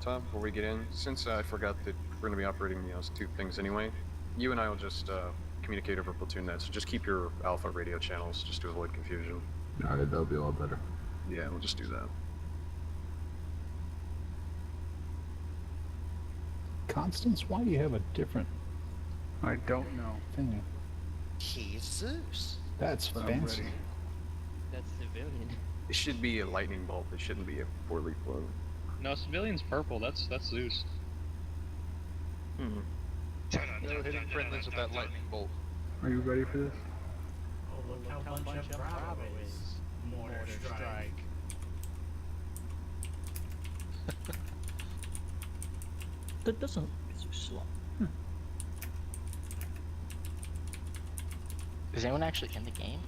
TaW, before we get in, since I forgot that we're going to be operating those two things anyway, you and I will just communicate over platoon net, so just keep your alpha radio channels just to avoid confusion. Alright, that'll be a lot better. Yeah, we'll just do that. Constance, why do you have a different I don't know. thing? He's Zeus. That's fancy. That's civilian. It should be a lightning bolt, it shouldn't be a 4-leaf blow. No, civilian's purple. That's Zeus. No hitting friendlies with that lightning bolt. Are you ready for this? Oh, look how bunch of Bravo is. Mortar strike. That doesn't. It's slow. Is anyone actually in the game?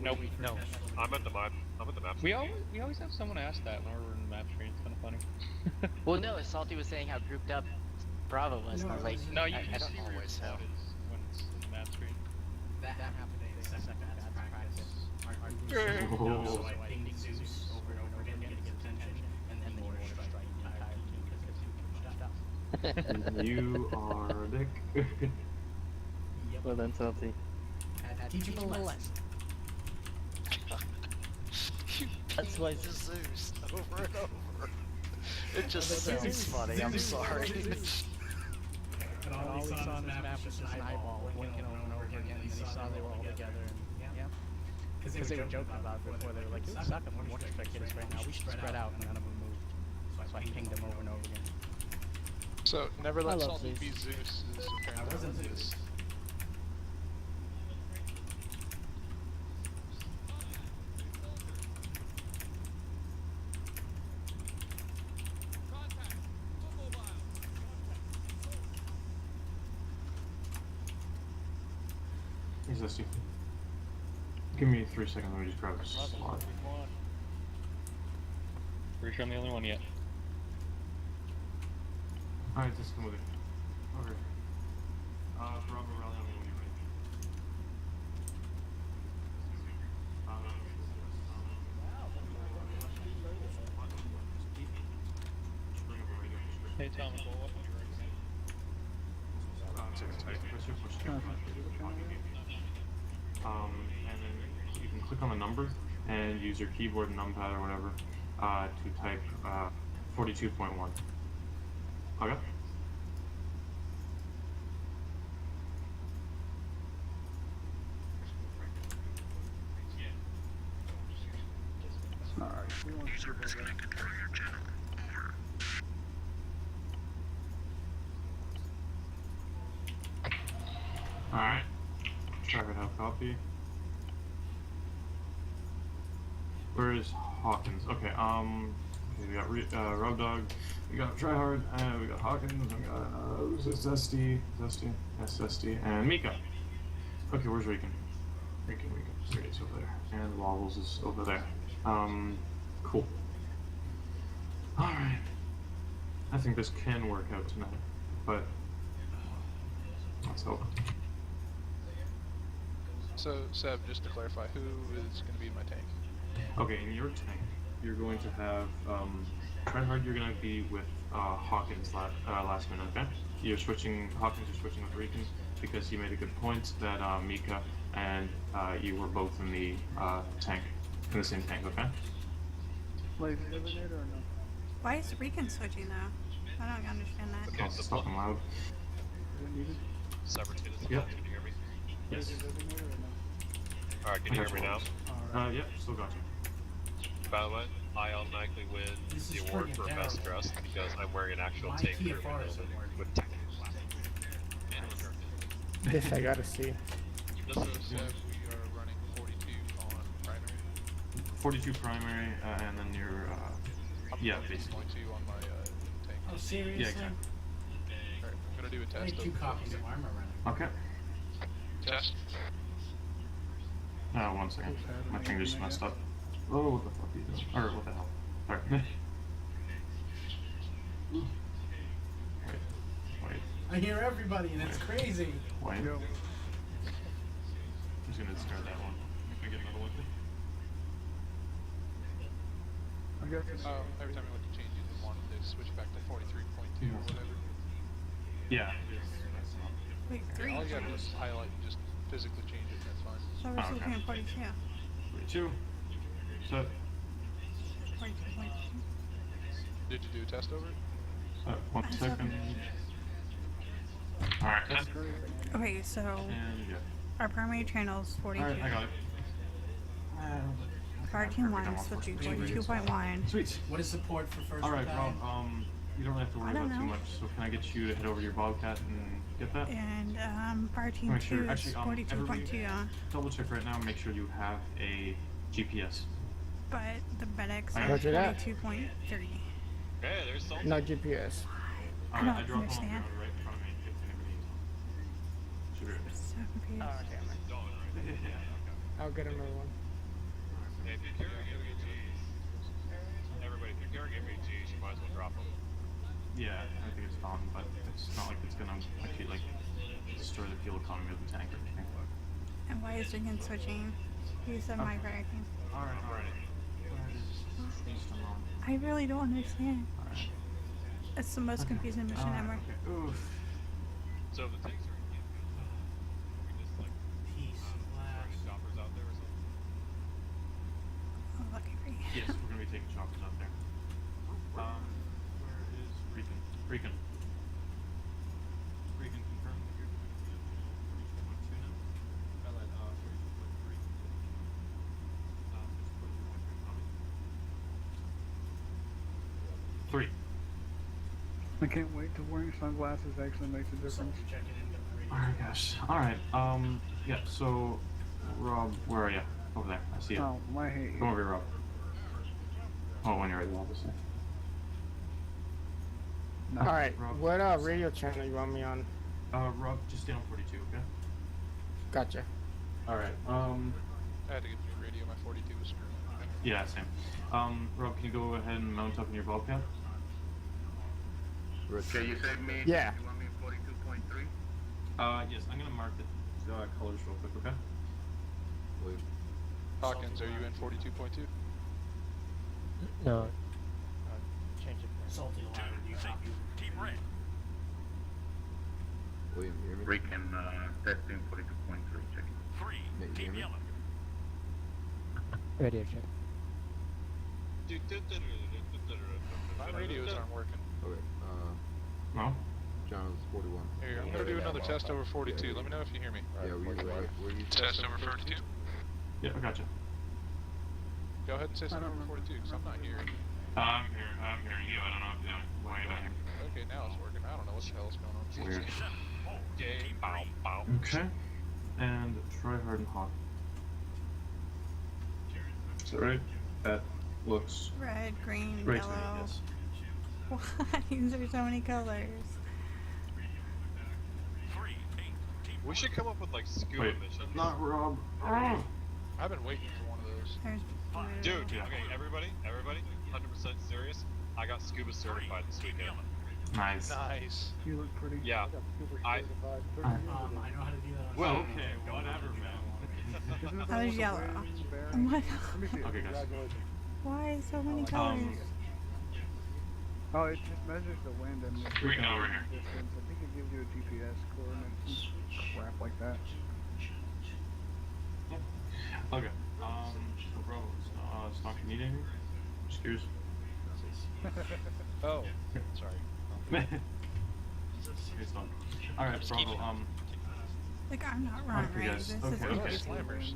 Nope. No. I'm at the map. I'm at the map. We always have someone ask that when we're in the map screen. It's kind of funny. Well, no, Salty was saying how grouped up Bravo was, and I was like, No, you I can don't see know. where your squad is when it's in the map screen. That happened in the second practice. Our group was so I pinged Zeus over and over again to get his attention, and then mortar strike the entire team because he pushed out. You are a dick. Yep. Well then, Salty. Teach him a lesson. That's why Zeus over and over. It just sounds funny. I'm sorry. And all he saw on this map was just an eyeball blinking over and over again, and then he saw they were all together, and yeah. Because they were joking about it before. They were like, "It would suck if one mortar strike hit us right now. We should spread out, and none of them move." So I pinged them over and over again. So never let love Salty Zeus. be Zeus. I wasn't Zeus. Here's this. Give me 3 seconds. Let me just grab this slot. Pretty sure I'm the only one yet. Alright, just come with it. Okay. Bravo, rally on me when you're ready. Hey, Tom, go up. And then you can click on the number and use your keyboard and numpad or whatever to type 42.1. Okay? Alright, we want to do that. Alright. Traffic have copy. Where is Hawkins? Okay, we got Rob Dog, we got Tryhard, and we got Hawkins, we got SSD, and Mika. Okay, where's Regan? Regan. There he is over there. And Wobbles is over there. Cool. Alright. I think this can work out tonight, but let's hope. So, Seb, just to clarify, who is going to be in my tank? Okay, in your tank, you're going to have Tryhard. You're going to be with Hawkins last minute. Okay, Hawkins. You're switching with Regan because he made a good point that Mika and you were both in the tank, in the same tank. Okay. Like eliminator or no? Why is Recon switching though? I don't understand that. Okay, so talking loud. Is it needed? Yep. Can you hear me? Yes. Is it eliminator or no? Alright, can you hear me now? Alright. Yep, still got you. By the way, I automatically win the award for best dressed because I'm wearing an actual tank with tech. This I gotta see. This is we are running 42 on primary. 42 primary, and then your yeah, basically. 22 on my tank. Oh, seriously? Yeah, exactly. Alright, I'm gonna do a I test. need 2 copies of armor running. Okay. Test. 1 second. My thing just messed up. Oh, what the fuck are you doing? Or what the hell? Alright. Wait. I hear everybody, and it's crazy. Wait. Yo. I'm just gonna discard that one. Can I get another one? I guess. Every time I went to change it, it wanted to switch back to 43 Yeah. Wait, Yeah, 3. all you gotta do is highlight and just physically change it, that's fine. So we're still okay. looking at 42. 42. So, 42. Did you do a test over it? 1 That's second. okay. Alright, Okay, so and yeah. our primary channel is 42. Alright, I got it. Our team 1 is switching 42.1. Sweet. What is support for first Alright, Rob, battalion? you don't have to worry I don't about too know. much, so can I get you to head over to your Bobcat and get that? And our team Make 2 sure, is actually, 42.2. double check right now, make sure you have a GPS. But the FedEx I is Roger that. 42.3. Hey, there's something. No GPS. I Alright, don't dropped one understand. right in front of me if anybody needs one. Should be right. So confused. Oh, okay. Yeah. I'll get another one. Hey, if you're carrying MVGs, everybody, if you're carrying MVGs, you might as well drop them. Yeah, I think it's fun, but it's not like it's gonna actually like destroy the fuel economy of the tank or anything. And why is Jenkins switching? He said my tracking. Alright. I really don't understand. Alright. It's the most confusing mission ever. Okay. Oof. So if the tanks are in camp, we just like Peace, bring choppers out there or something. Oh, lucky for you. Yes, we're gonna be taking choppers out there. Where is Regan? Regan confirmed that you're doing 42.2 now? Well, 42.3. Just 42.3 coming. 3. I can't wait till wearing sunglasses actually makes a difference. Alright, gosh. Alright, yeah, so, Rob, where are you? Over there. I see you. Oh, I hate you. Come over here, Rob. Oh, when you're ready, obviously. No. Alright, Rob. what radio channel you want me on? Rob, just stay on 42, okay? Gotcha. Alright, I had to get a new radio, my 42 was screwed. yeah, same. Rob, can you go ahead and mount up in your Bobcat? Okay, you said me? Yeah. You want me 42.3? Yes, I'm gonna mark the colors real quick, okay? Wait. Hawkins, are you in 42.2? No. Change it. Salty ladder, do you copy? William, you hear me? Recon, testing 42.3, checking. Nate, you hear me? Radio check. My radios aren't working. Okay, No? John is 41. Here, I'm gonna do another test over 42. Let me know if you hear me. Yeah, were you Test over 42? Yeah, I gotcha. Go ahead and say something over 42, because I'm not hearing. I'm hearing you. I don't know if you're way back. Okay, now it's working. I don't know what the hell is going on. Weird. Yay, bow, bow. Okay. And try hard and hot. Is that right? That looks Red, green, right to me, yellow. yes. Why is there so many colors? We should come up with like scuba Wait, missions. not Rob. I've been waiting for one of those. There's blue. Dude, okay, everybody, 100% serious. I got scuba certified this weekend. Nice. Nice. You look pretty. Yeah. I I know how to do that on Well, Saturday. okay, whatever, man. Oh, there's yellow. Oh my god. Okay, guys. Why so many colors? Oh, it just measures the wind and the Recon over here. distance. I think it gives you a GPS coordinates and crap like that. Okay. So bro, stock you need anything? Just curious. Oh, sorry. It's done. Alright, Bravo, Like, I'm not wrong, okay, right? guys. This Okay, is okay. okay. Slammers.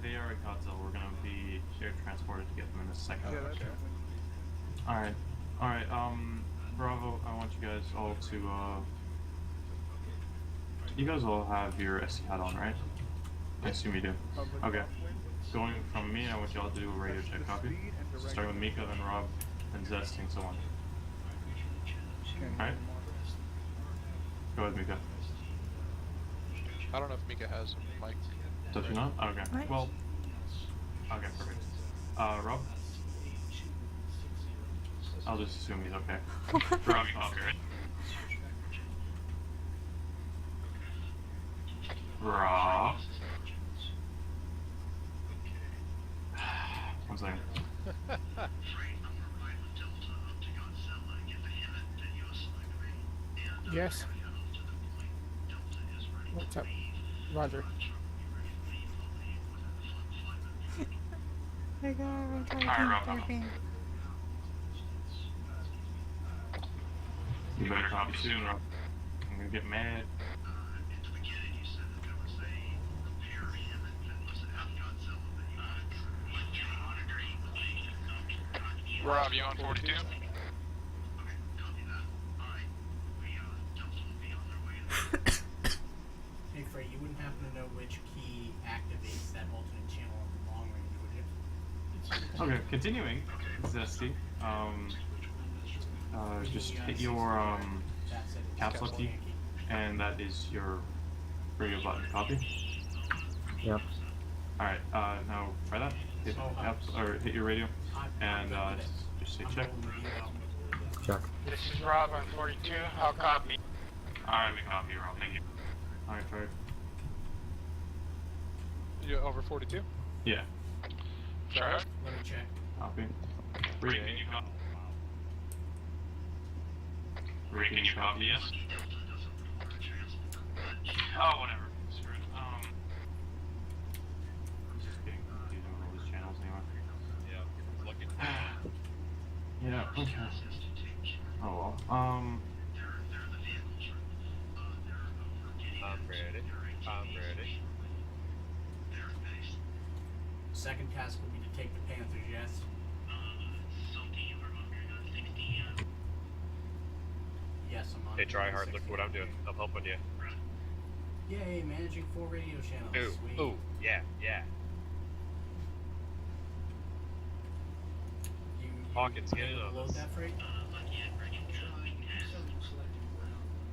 They are at Godzilla. We're gonna be air transported to get them in a second. Yeah, that's okay. Alright. Alright, Bravo, I want you guys all to, you guys all have your SC hat on, right? I assume you do. Okay. Going from me, I want you all to do a radio check copy. Starting with Mika, then Rob, then Zesty, and so on. Alright? Go ahead, Mika. I don't know if Mika has a mic. Does she not? Okay. What? Well, okay, perfect. Rob? I'll just assume he's okay. Rob, okay. Rob? One second. Yes. What's up? Roger. I gotta try Alright, to Rob. think You better copy soon, Rob. I'm gonna get mad. Rob, you on 42? Hey Frey, you wouldn't happen to know which key activates that alternate channel on the long range, would you? Okay, continuing. Zesty. Just hit your caps lock key, and that is your radio button. Copy. Yep. All right. Now try that. Hit caps or hit your radio, and just say check. Check. This is Rob on 42. I'll copy. All right, we copy, Rob. Thank you. All right, try it. You over 42? Yeah. Try it. Let me check. Copy. Rick, can you copy? Rick, can you copy? Yes. Oh, whatever. Screw it. It's just getting confusing with all these channels anyway. Yeah, looking. Yeah. Okay. Oh well. I'm ready. I'm ready. Second task will be to take the Panthers, yes? Yes, I'm on. Hey, try hard. Look what I'm doing. I'm helping you. Yay, managing 4 radio channels. Ooh, Sweet. ooh, yeah, yeah. You Hawkins, get able in to on load this. that freight?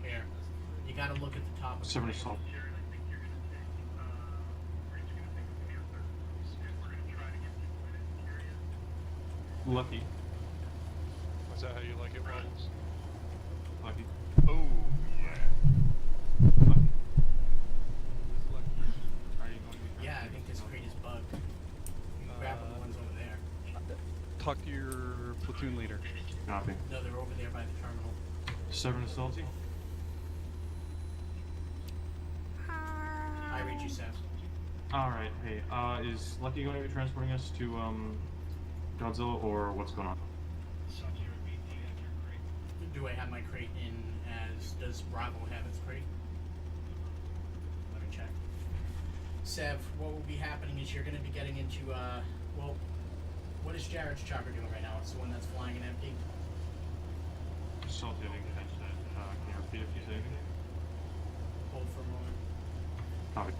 Here. You gotta look at the top of the 70 freight. salt. Lucky. Is that how you like it, Rebels? Lucky. Ooh, yeah. Lucky. Are you going to be Yeah, I think this crate is bugged. You can grab the ones over there. Talk to your platoon leader. Copy. No, they're over there by the terminal. 7 to salty. I read you, Seth. Alright, hey, is Lucky going to be transporting us to, Godzilla, or what's going on? Do I have my crate in as... Does Bravo have its crate? Let me check. Sev, what will be happening is you're going to be getting into, well, what is Jared's chopper doing right now? It's the one that's flying and empty. Salty, I didn't catch that. Can you repeat if you say anything? Hold for a moment. Copy.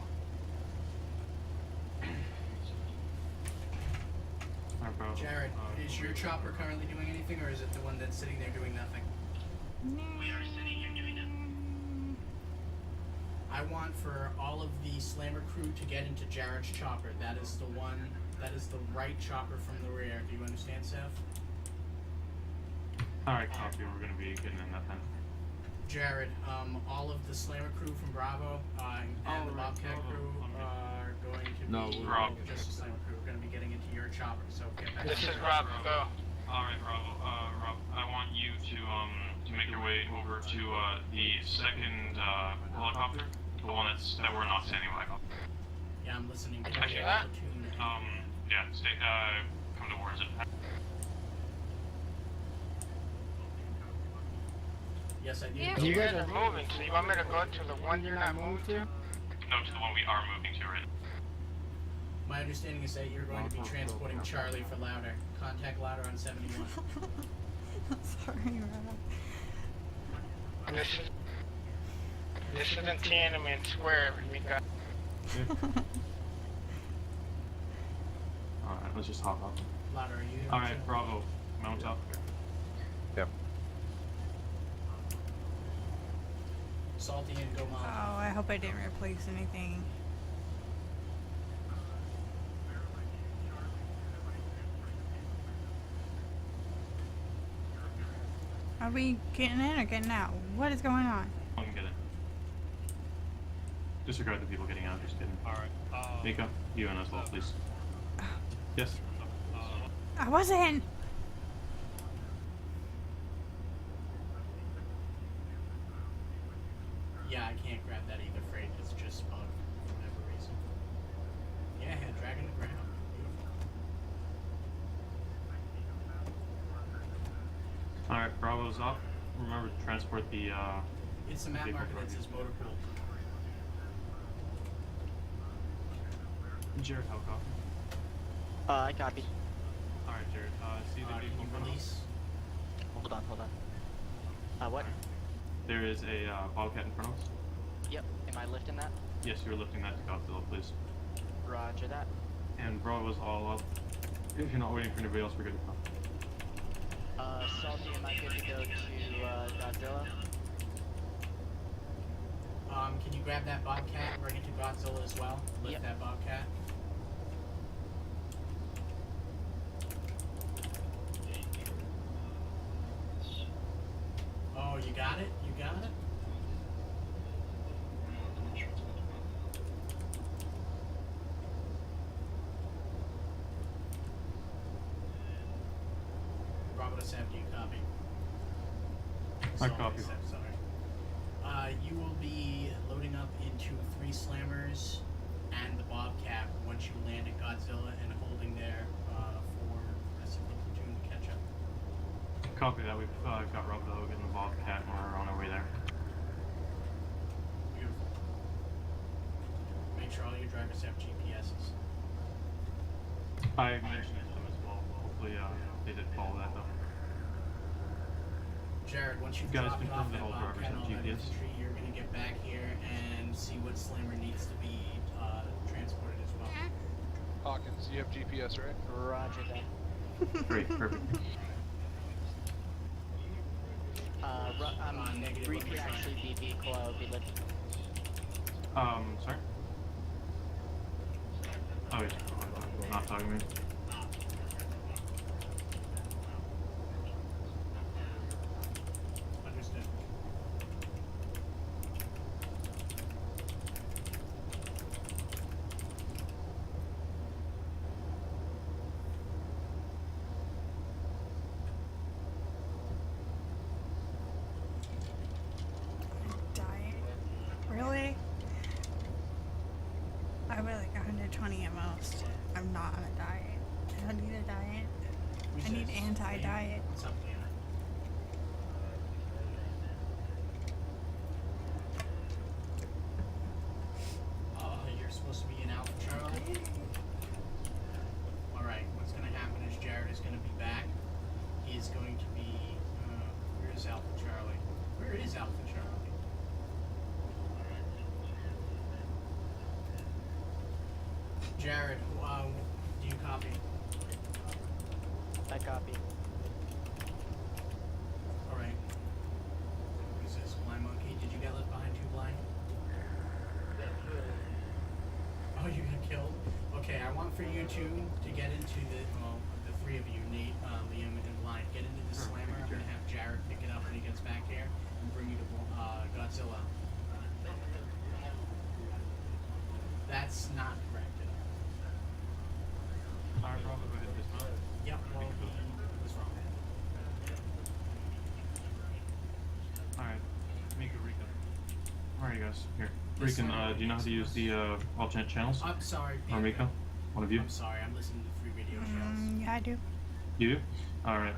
Alright, bro. Jared, is your chopper currently doing anything, or is it the one that's sitting there doing nothing? I want for all of the Slammer crew to get into Jared's chopper. That is the one, that is the right chopper from the rear. Do you understand, Seth? Alright, copy. We're going to be getting in that then. Jared, all of the Slammer crew from Bravo and the Bobcat crew are going to be Rob. just the Slammer crew. We're going to be getting into your chopper, so get back. This is Rob. Go. Alright, Bravo. Rob, I want you to make your way over to, the second, helicopter. The one that we're not standing by. Yeah, I'm listening to Copy the that. platoon. Yeah, stay, come to wards it. Yes, I do. Yeah. You guys are moving, so you want me to go to the one you're not moving to? No, to the one we are moving to right now. My understanding is that you're going to be transporting Charlie for Louder. Contact Louder on 71. Sorry, Rob. This is in Tiananmen Square. We got. Alright, let's just hop up. Louder, are you? Alright, Bravo. Mount up. Yep. Salty and go mom. Oh, I hope I didn't replace anything. Are we getting in or getting out? What is going on? I can get in. Disregard the people getting out, just kidding. Alright, Mika, you and us all, please. Yes. I wasn't. Yeah, I can't grab that either, freight. It's just spun for whatever reason. Yeah, dragging the ground. Beautiful. Alright, Bravo's up. Remember to transport the, It's the map vehicle marker that for- says motor pool. Jared, how copy? I copy. Alright, Jared, see the vehicle in front of us? Release. Hold on. What? There is a, Bobcat in front of us. Yep. Am I lifting that? Yes, you're lifting that to Godzilla, please. Roger that. And Bravo's all up. If you're not waiting for anybody else, we're good to go. Salty, am I good to go to, Godzilla? Can you grab that Bobcat, bring it to Godzilla as well? Lift Yep. that Bobcat. Oh, you got it? You got it? Bravo to Sam, do you copy? I copy. Sam, sorry. You will be loading up into 3 slammers and the Bobcat once you land at Godzilla and holding there for the rest of the platoon to catch up. Copy that. We've got Robo and the Bobcat and we're on our way there. Beautiful. Make sure all your drivers have GPSs. I mentioned it to them as well. Hopefully, they did follow that though. Jared, once you've Guys, dropped confirm off that that all drivers Bobcat and have all that GPS. infantry, you're going to get back here and see what slammer needs to be transported as well. Hawkins, you have GPS, right? Roger that. Great, perfect. Negative, Reed what could you're actually be lifting. Sorry? Oh, he's not talking to me. Understood. Diet? Really? I weigh like 120 at most. I'm not on a diet. I don't need a diet. I need anti-diet. What's up, Leon? You're supposed to be in Alpha Charlie? Alright, what's going to happen is Jared is going to be back. He is going to be... where is Alpha Charlie? Where is Alpha Charlie? Jared, do you copy? I copy. Alright. What is this? Blind monkey? Did you get left behind too blind? Oh, you got killed? Okay, I want for you two to get into the, well, the 3 of you, Nate, Liam, and Blind, get into the slammer. I'm going to have Jared pick it up when he gets back here and bring you to Godzilla. That's not correct. Alright, Bravo, go ahead this time. Yep, well, he was wrong. Alright, Mika, Rika. Where are you guys? Here. This Rican, one. do you know how to use the, alternate channels? I'm sorry, Or Mika? One of you? I'm sorry, I'm listening to 3 radio shows. Yeah, I do. You do? Alright,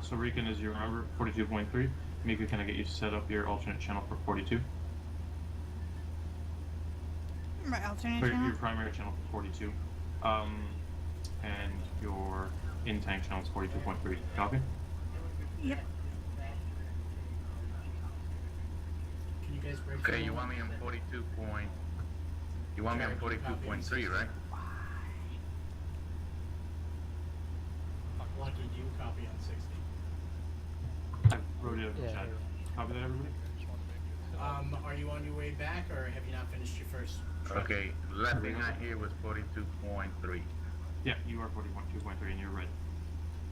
so Rican is your remember 42.3. Mika, can I get you to set up your alternate channel for 42? My alternate For channel? your primary channel for 42. And your in-tank channel is 42.3. Copy? Yep. Can you guys break Okay, the you law? want me on 42 point... You want me on 42.3, right? Lucky you copy on 60. I wrote it up in Yeah. chat. Copy that, everybody? Are you on your way back, or have you not finished your first trip? Okay, last thing I hear was 42.3. Yeah, you are 40.2.3 and you're right.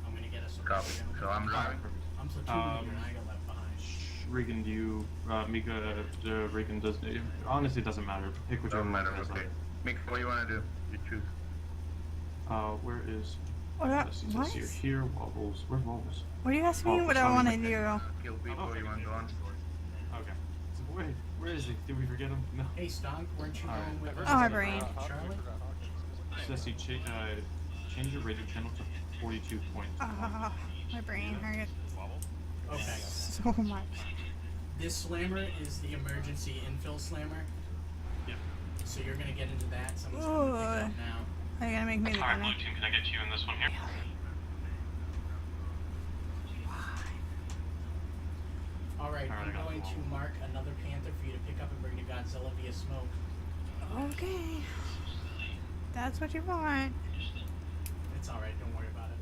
I'm gonna get us a Copy. So I'm driving. I'm platooning you and I got left behind. Regan, do you, Mika, Regan does, honestly it doesn't matter. Pick whichever Doesn't matter, one has okay. Mick, what do you want to do? You choose. Where is, What? let's see, here, Wobbles, where's Wobbles? What do you ask me? Oh, what I sorry. want to do? Kill people, you want to go on? Okay. So Wait, where is he? Did we forget him? No. Hey, Stonk, weren't you going with Oh, my brain. Charlie? Ceci, change your radio channel to 42 point. My brain hurts Okay. so much. This slammer is the emergency infill slammer. Yep. So you're gonna get into that. Someone's gonna pick it up now. Are you gonna make me the Alright, gunner? Blue Team, can I get you in this one here? Alright, I'm going to mark another Panther for you to pick up and bring to Godzilla via smoke. Okay. That's what you want. It's alright, don't worry about it.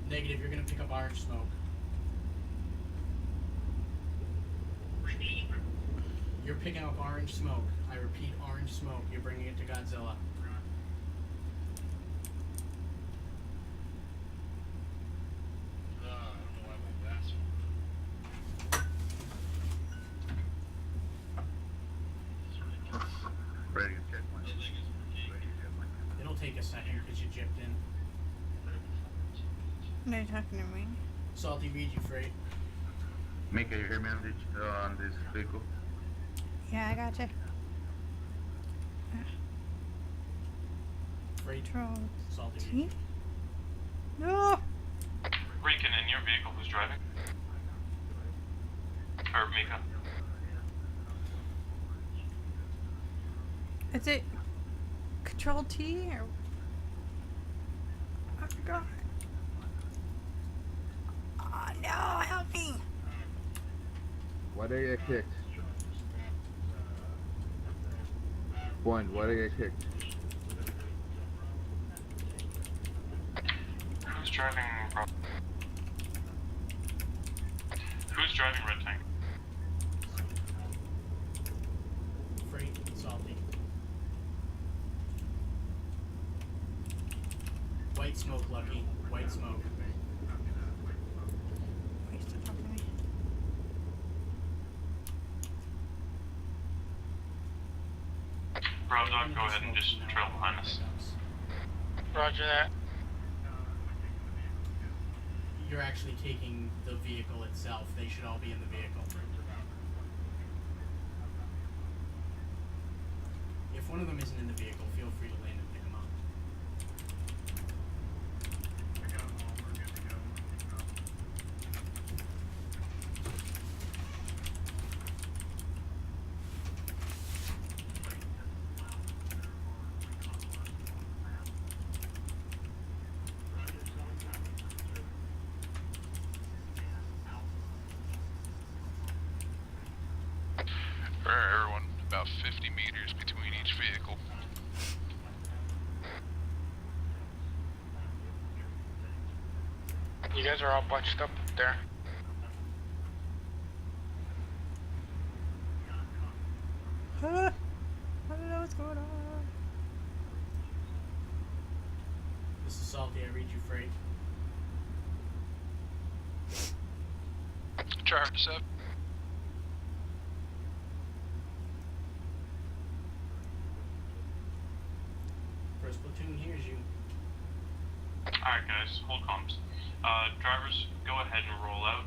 Negative, you're gonna pick up orange smoke. You're picking up orange smoke. I repeat, orange smoke. You're bringing it to Godzilla. Ready to check one. It'll take a second because you gypped in. They're talking to me. Salty, read you freight. Mika, you hear me on this vehicle? Yeah, I gotcha. Freight. Control. Salty, read T? you. No! Rican, in your vehicle, who's driving? Or Mika? Is it Control T or? Oh God! Oh no! Help me! Why'd I get kicked? One, why'd I get kicked? Who's driving? Who's driving Red Tank? Freight, salty. White smoke, Lucky. White smoke. Wait, still talking to me. Rob Dog, go ahead and just trail behind us. Roger that. You're actually taking the vehicle itself. They should all be in the vehicle. If one of them isn't in the vehicle, feel free to land and pick them up. Alright, everyone, about 50 meters between each vehicle. You guys are all bunched up there. I don't know what's going on. This is Salty, I read you freight. Charge to 7. First platoon hears you. Alright guys, hold comms. Drivers, go ahead and roll out.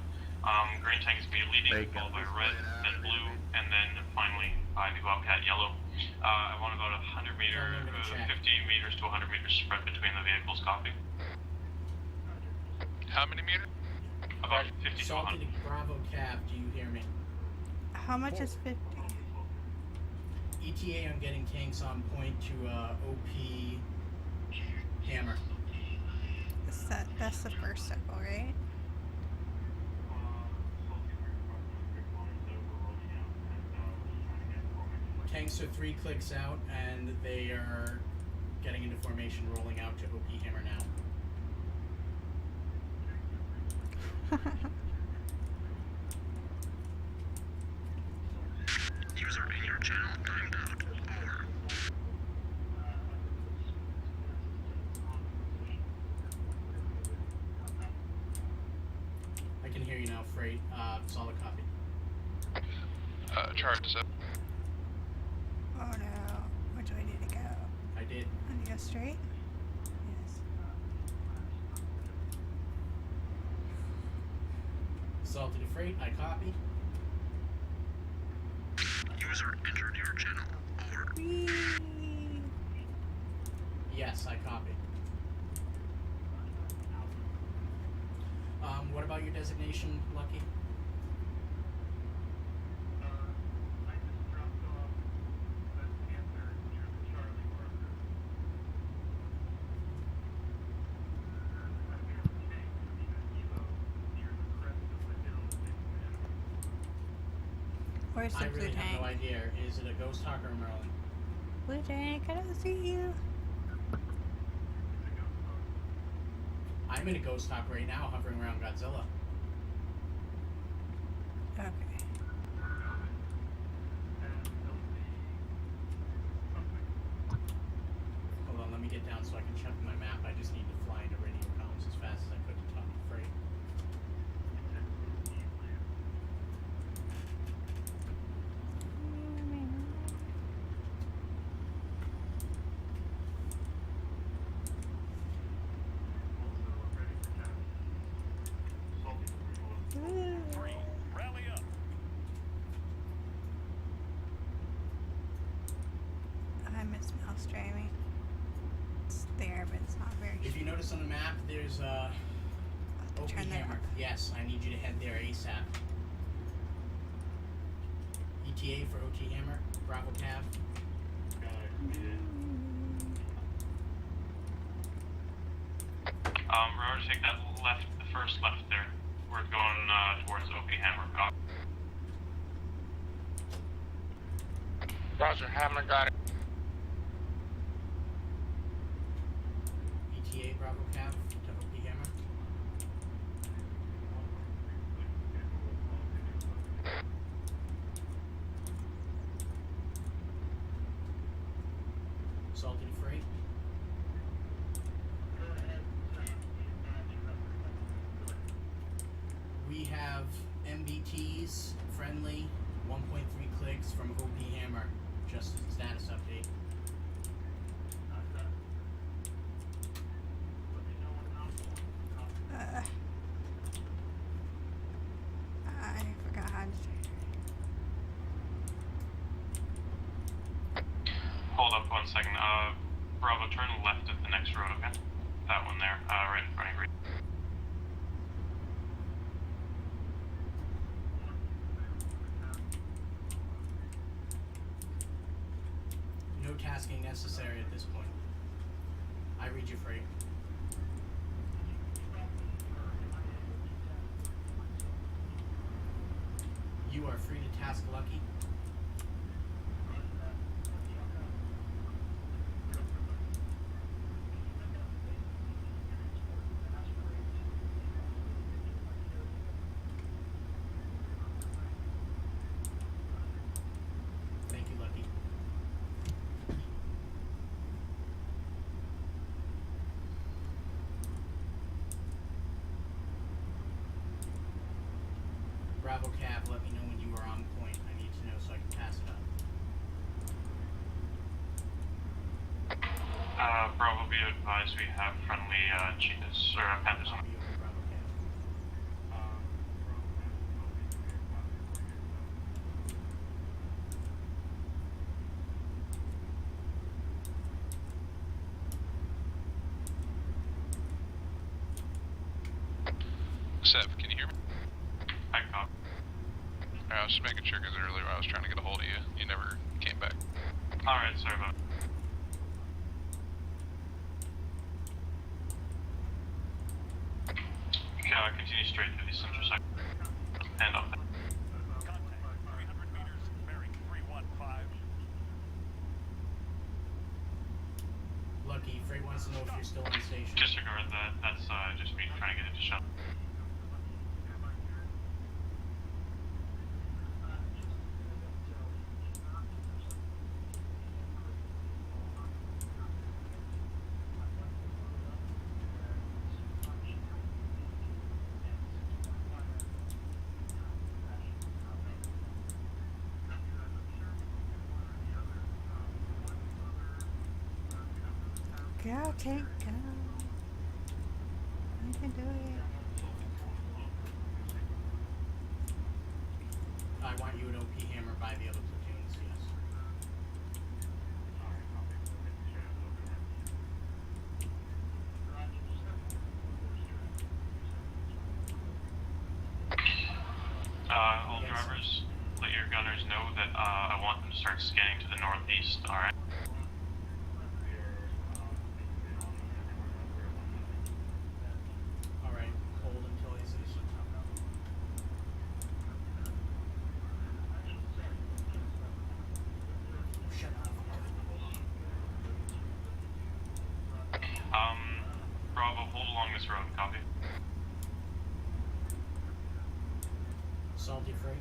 Green Tank is going to be leading, followed by red, then blue, and then finally by the Bobcat yellow. I want about 100 meters, 50 meters to 100 meters spread between the vehicles, copy. How many meters? About 50 to Salty 100. to Bravo Cav, do you hear me? How much is 50? ETA, I'm getting tanks on point to OP Hammer. That's the first circle, right? Tanks are 3 clicks out, and they are getting into formation, rolling out to OP Hammer now. User in your channel timed out. Over. I can hear you now, Freight. Solid copy. Charge to 7. Oh no. Which way did it go? I did. Want to go straight? Yes. Salted freight, I copy. User entered your channel. Over. Whee! Yes, I copy. What about your designation, Lucky? Where's the I blue really have no tank? idea. Is it a Ghost Hawk or a Merlin? Blue tank, I don't see you. I'm in a Ghost Hawk right now, hovering around Godzilla. Okay. Hold on, let me get down so I can check my map. I just need to fly into radio comms as fast as I could to talk to Freight. Rally up. I miss mouse driving. It's there, but it's not very. If you notice on the map, there's OP turn that Hammer. Yes, I need you to head there ASAP. ETA for OT Hammer, Bravo Cav. Roger, take that left, the first left there. We're going towards OP Hammer. Roger, Hammer got it. ETA Bravo Cav to OP Hammer. Salted Freight. We have MBTs, friendly, 1.3 clicks from OP Hammer, just as a status update. I forgot how to. Hold up 1 second. Bravo, turn left at the next road, okay? That one there, right in front of you. No tasking necessary at this point. I read you, Freight. You are free to task Lucky. Thank you, Lucky. Bravo Cav, let me know when you are on point. I need to know so I can pass it up. Bravo, be advised we have friendly cheetahs, or panthers on. Copy over Bravo Cav. Seth, can you hear me? I copy. I was just making sure because earlier I was trying to get a hold of you. You never came back. Alright, sorry about it. Okay, continue straight through the central sector. And up there. Contact 300 meters, bearing 315. Lucky, Freight wants to know if you're still on station. Disregard that. That's just me trying to get into shot. Go, tank, go. You can do it. I want you at OP Hammer by the other platoons, yes. All drivers, let your gunners know that I want them to start scanning to the northeast, alright? Alright, hold until he says shut up. Bravo, hold along this road, copy. Salty freight.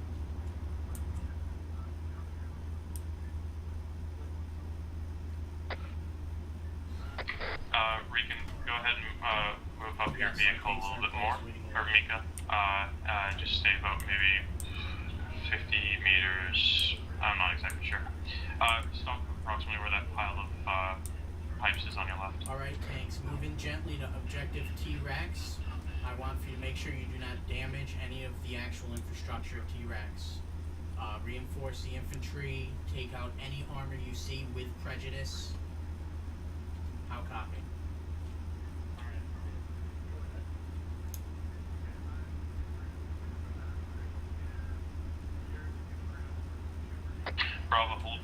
Regan, go ahead and move up your vehicle a little bit more, or Mika. Just stay about maybe 50 meters, I'm not exactly sure. Stop approximately where that pile of pipes is on your left. Alright, tanks, move in gently to objective T-Rex. I want for you to make sure you do not damage any of the actual infrastructure of T-Rex. Reinforce the infantry, take out any armor you see with prejudice. How copy? Bravo, hold.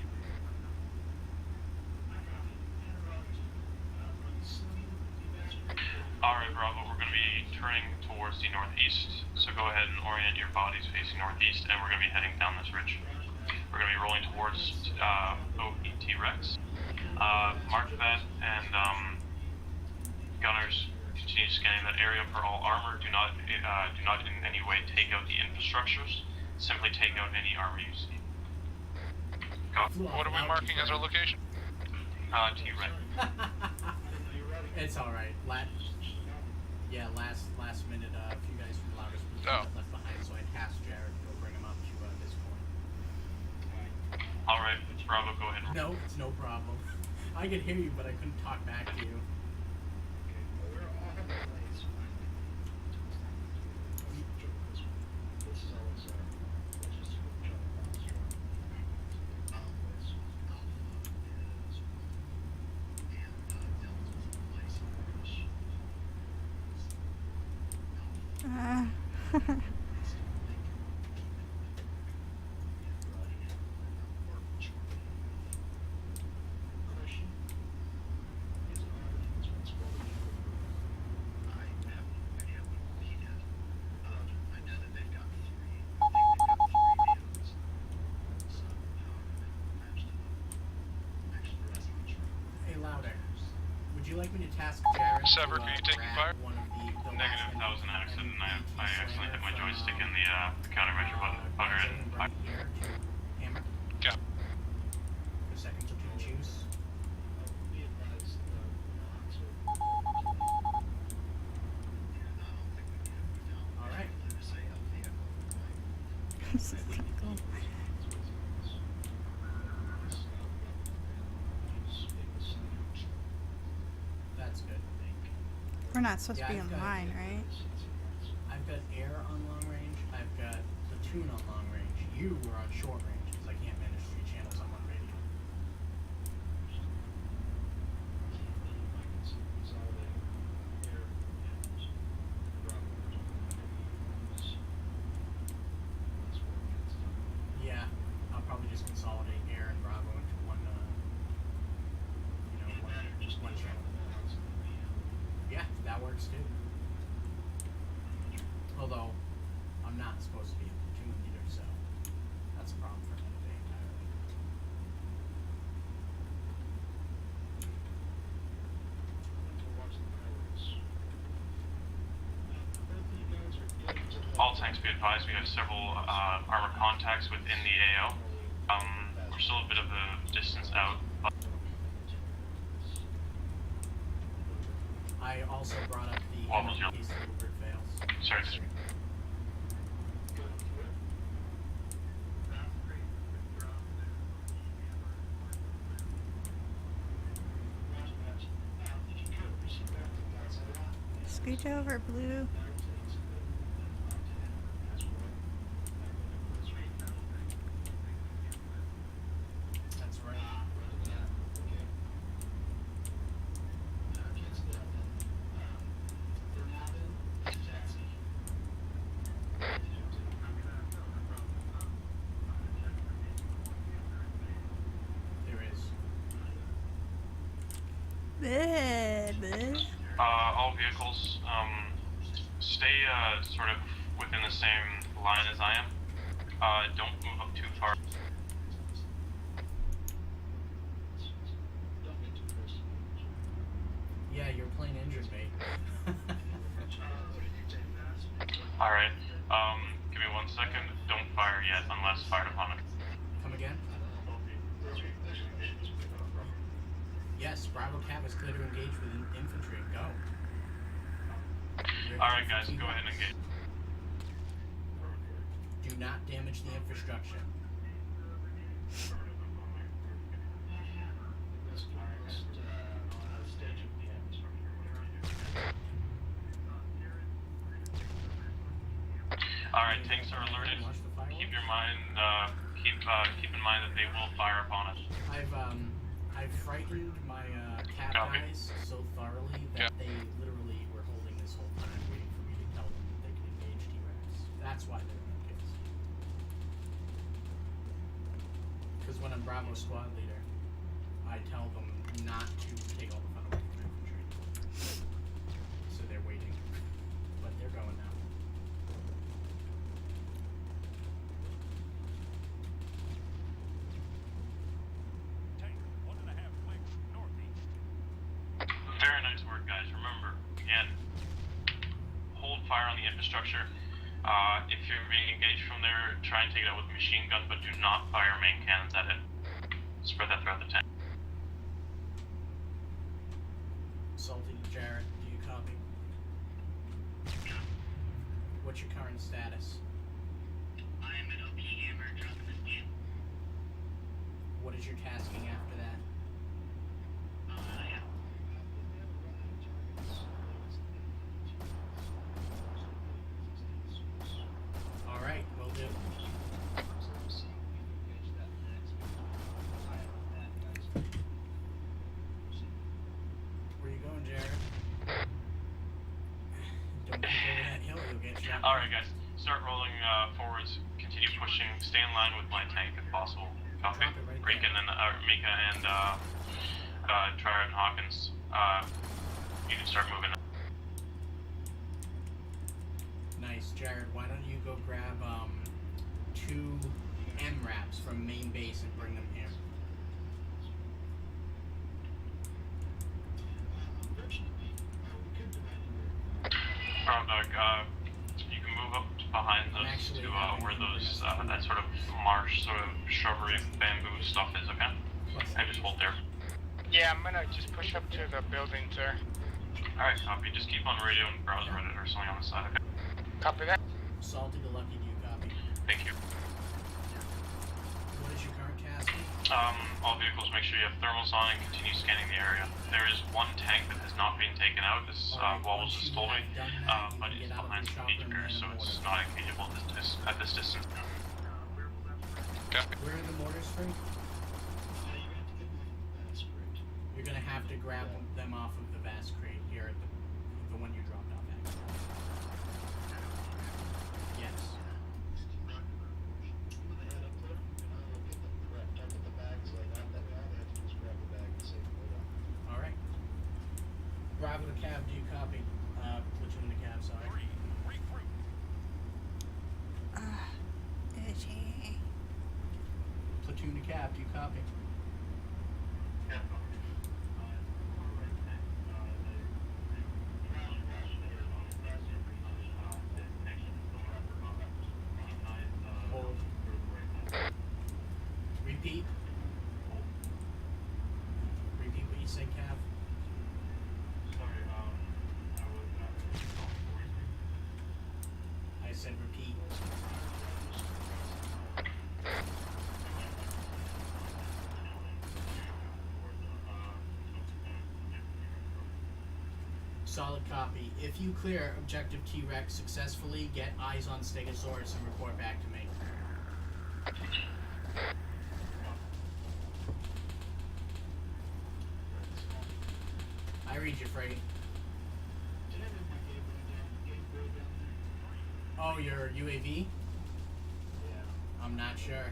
Alright, Bravo, we're going to be turning towards the northeast, so go ahead and orient your bodies facing northeast, and we're going to be heading down this ridge. We're going to be rolling towards OPT Rex. Mark that, and gunners, continue scanning that area for all armor. Do not in any way take out the infrastructures. Simply take out any armor you see. What are we marking as our location? T-Rex. It's alright. Last minute, a few guys from Loudest got left behind, so I tasked Jared to go bring him up to this point. Alright, Bravo, go ahead. No, it's no problem. I could hear you, but I couldn't talk back to you. Hey, Louder. Would you like me to task Jared Sever, to can you take fire? one of the Negative, that was an accident. I accidentally hit my joystick in the countermeasure button. Hammer? Yeah. The second platoon choose. Alright. This is pretty cool. That's good. We're not supposed to be I've got- online, right? I've got air on long range. I've got platoon on long range. You were on short range because I can't manage 3 channels on one radio. Yeah, I'll probably just consolidate air and Bravo into one, one channel. Yeah, that works too. Although, I'm not supposed to be a platoon leader, so that's a problem for another day entirely. All tanks be advised, we have several armor contacts within the AO. We're still a bit of a distance out, but I also brought up the What was your- case that Uber fails. sorry. Scooch over, Blue. That's right. There is. All vehicles, stay sort of within the same line as I am. Don't move up too far. Yeah, your plane injured me. Alright, give me 1 second. Don't fire yet unless fired upon it. Come again? Yes, Bravo Cap is clear to engage with infantry. Go. Alright guys, go ahead and engage. Do not damage the infrastructure. Alright, tanks are alerted. Keep your mind, keep in mind that they will fire upon us. I've frightened my cap guys so thoroughly that they literally were holding this whole time waiting for me to tell them that they could engage T-Rex. That's why they're in case. Because when I'm Bravo squad leader, I tell them not to take all the fun away from infantry. So they're waiting. But they're going now. Very nice work, guys. Remember, again, hold fire on the infrastructure. If you're being engaged from there, try and take it out with a machine gun, but do not fire main cannons at it. Spread that throughout the tank. Salty Jared, do you copy? What's your current status? I am an OP hammer dropping this game. What is your tasking after that? Yeah. Alright, will do. Where you going, Jared? Don't peek over that hill, you'll get shot. Alright, guys, start rolling forwards. Continue pushing. Stay in line with my tank if possible. Copy. Regan and Mika and Trier and Hawkins. You can start moving. Nice, Jared. Why don't you go grab 2 MRAPs from main base and bring them here? Dog, you can move up behind those to where those that sort of marsh, sort of shrubbery, bamboo stuff is. Okay, and just hold there. Yeah, I'm gonna just push up to the building, sir. All right, copy. Just keep on radio and browse Reddit or something on the side. Okay. Copy that. Salty the Lucky, do you copy? Thank you. What is your current tasking? All vehicles, make sure you have thermals on and continue scanning the area. There is one tank that has not been taken out. This Wobbles just told me, but it's behind some beach piers, so it's not engageable at this distance. Copy. Where are the mortars from? You're gonna have to grab them off of the vast crate here at the one you dropped off at. Yes. Alright. Bravo to cab, do you copy? Platoon to cab, sorry. Itchy. Platoon to cab, do you copy? Hold. Repeat. Repeat what you said, Cav. I said repeat. Solid copy. If you clear objective T-Rex successfully, get eyes on Stegosaurus and report back to me. I read you, Freddy. Oh, your UAV? I'm not sure.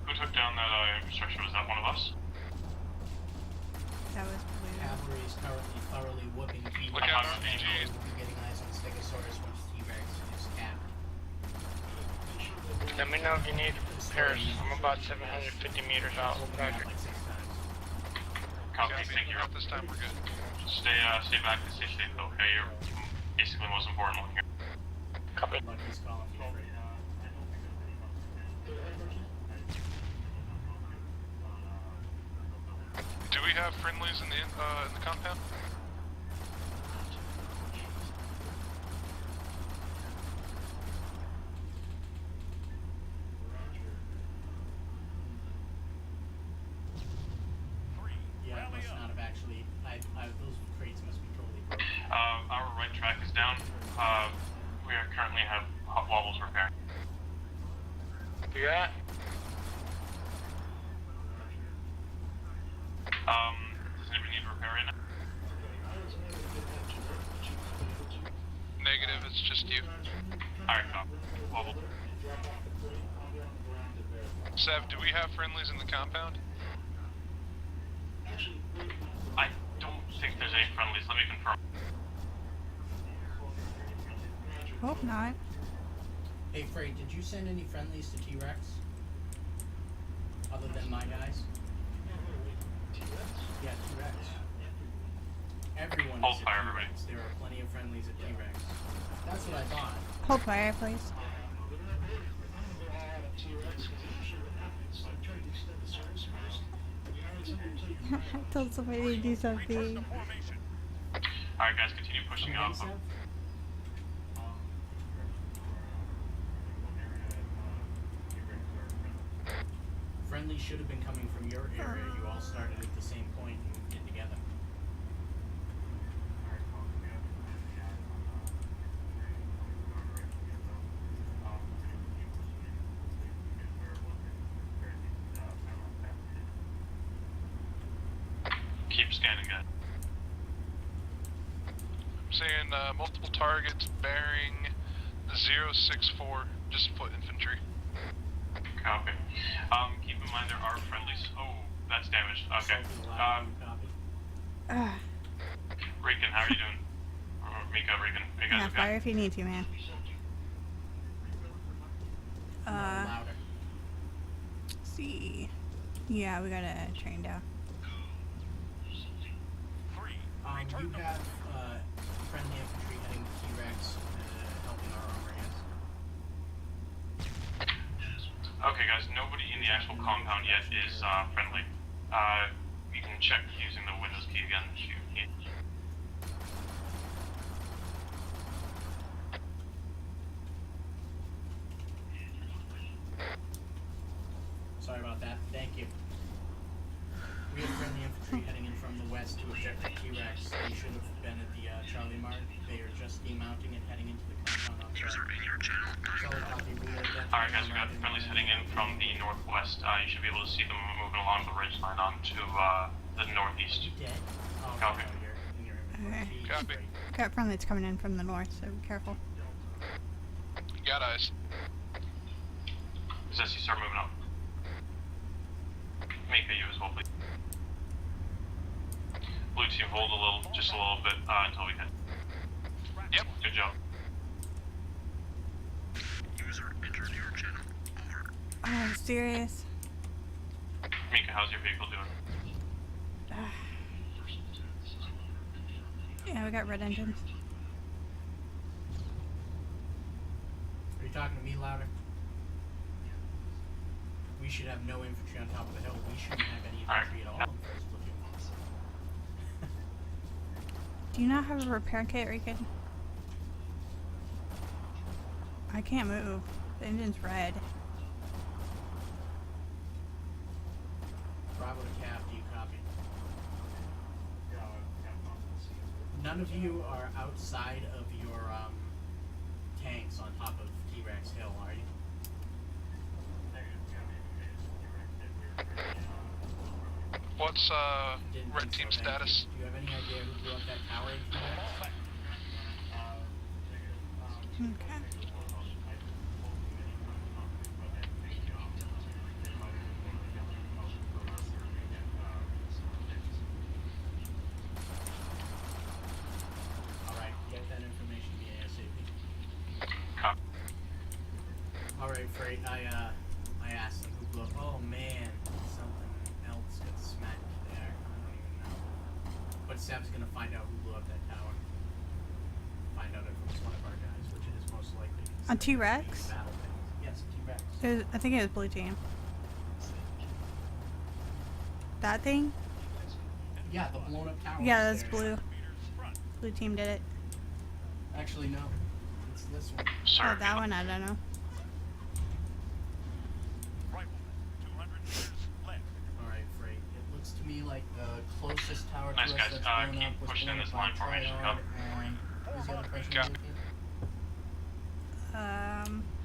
Who took down that infrastructure? Was that one of us? That was blue. Cavalry is currently thoroughly whooping T-Rex. Look out, and RPG. we'll be getting eyes on Stegosaurus once T-Rex is capped. Let me know if you need repairs. I'm about 750 meters out. Roger. Copy, thank you. This time we're good. Stay back and stay safe, okay? You're basically the most important one here. Copy. Lucky's calling for you right now. Do we have friendlies in the compound? Yeah, it must not have actually. Those crates must be totally broken. Our right track is down. We are currently have hot wobbles repairing. Yeah. Does anybody need repair right now? Negative, it's just you. Alright, copy. Wobble. Sev, do we have friendlies in the compound? I don't think there's any friendlies. Let me confirm. Hope not. Hey, Freight, did you send any friendlies to T-Rex? Other than my guys? Yeah, T-Rex. Everyone Hold is at fire, T-Rex. everybody. There are plenty of friendlies at T-Rex. That's what I thought. Hold fire, please. I told somebody to do something. Alright, guys, continue pushing up. Friendlies should have been coming from your area. You all started at the same point and moved in together. Keep scanning, guys. I'm saying multiple targets bearing 064, just foot infantry. Copy. Keep in mind there are friendlies. Oh, that's damaged. Okay. Regan, how are you doing? Or Mika, Regan, are you guys Yeah, okay? fire if you need to, man. Louder. See. Yeah, we got a train down. You have friendly infantry heading to T-Rex helping our armor hands. Okay, guys, nobody in the actual compound yet is friendly. You can check using the Windows key again if you need. Sorry about that. Thank you. We have friendly infantry heading in from the west to objective T-Rex. They should have been at the Charlie Mart. They are just demounting and heading into the compound outside. Solid copy. Alright, guys, we got friendlies heading in from the northwest. You should be able to see them moving along the ridge line onto the northeast. Dead? Oh, Copy. no, you're in your Okay. Copy. Got friendlies coming in from the north, so be careful. Got eyes. Zesty, start moving up. Mika, you as well, please. Blue team, hold just a little bit until we hit. Yep, good job. User entered your channel. Over. Oh, serious? Mika, how's your vehicle doing? Yeah, we got red engines. Are you talking to me louder? We should have no infantry on top of the hill. We shouldn't have any infantry at all in first platoon. Do you not have a repair kit, Rican? I can't move. The engine's red. none of you are outside of your tanks on top of T-Rex Hill, are you? What's Didn't red think team so, thank status? you. Do you have any idea who blew up that tower in T-Rex? Okay. Alright, get that information to me ASAP. Copy. Alright, Freight, I asked them who blew up. Oh man, something else got smacked there. I don't even know. But Seb's gonna find out who blew up that tower. Find out if it was one of our guys, which it is most likely. A T-Rex? Battle things. Yes, T-Rex. I think it was blue team. That thing? Yeah, the blown up tower. Yeah, was that's there. blue. Blue team did it. Actually, no. It's this one. Oh, that one, I don't know. Alright, Freight. It looks to me like the closest tower to Nice us guys, that's blown keep up was pushing in blown this up line by formation, Triad go. and who's the other person Go. on the team?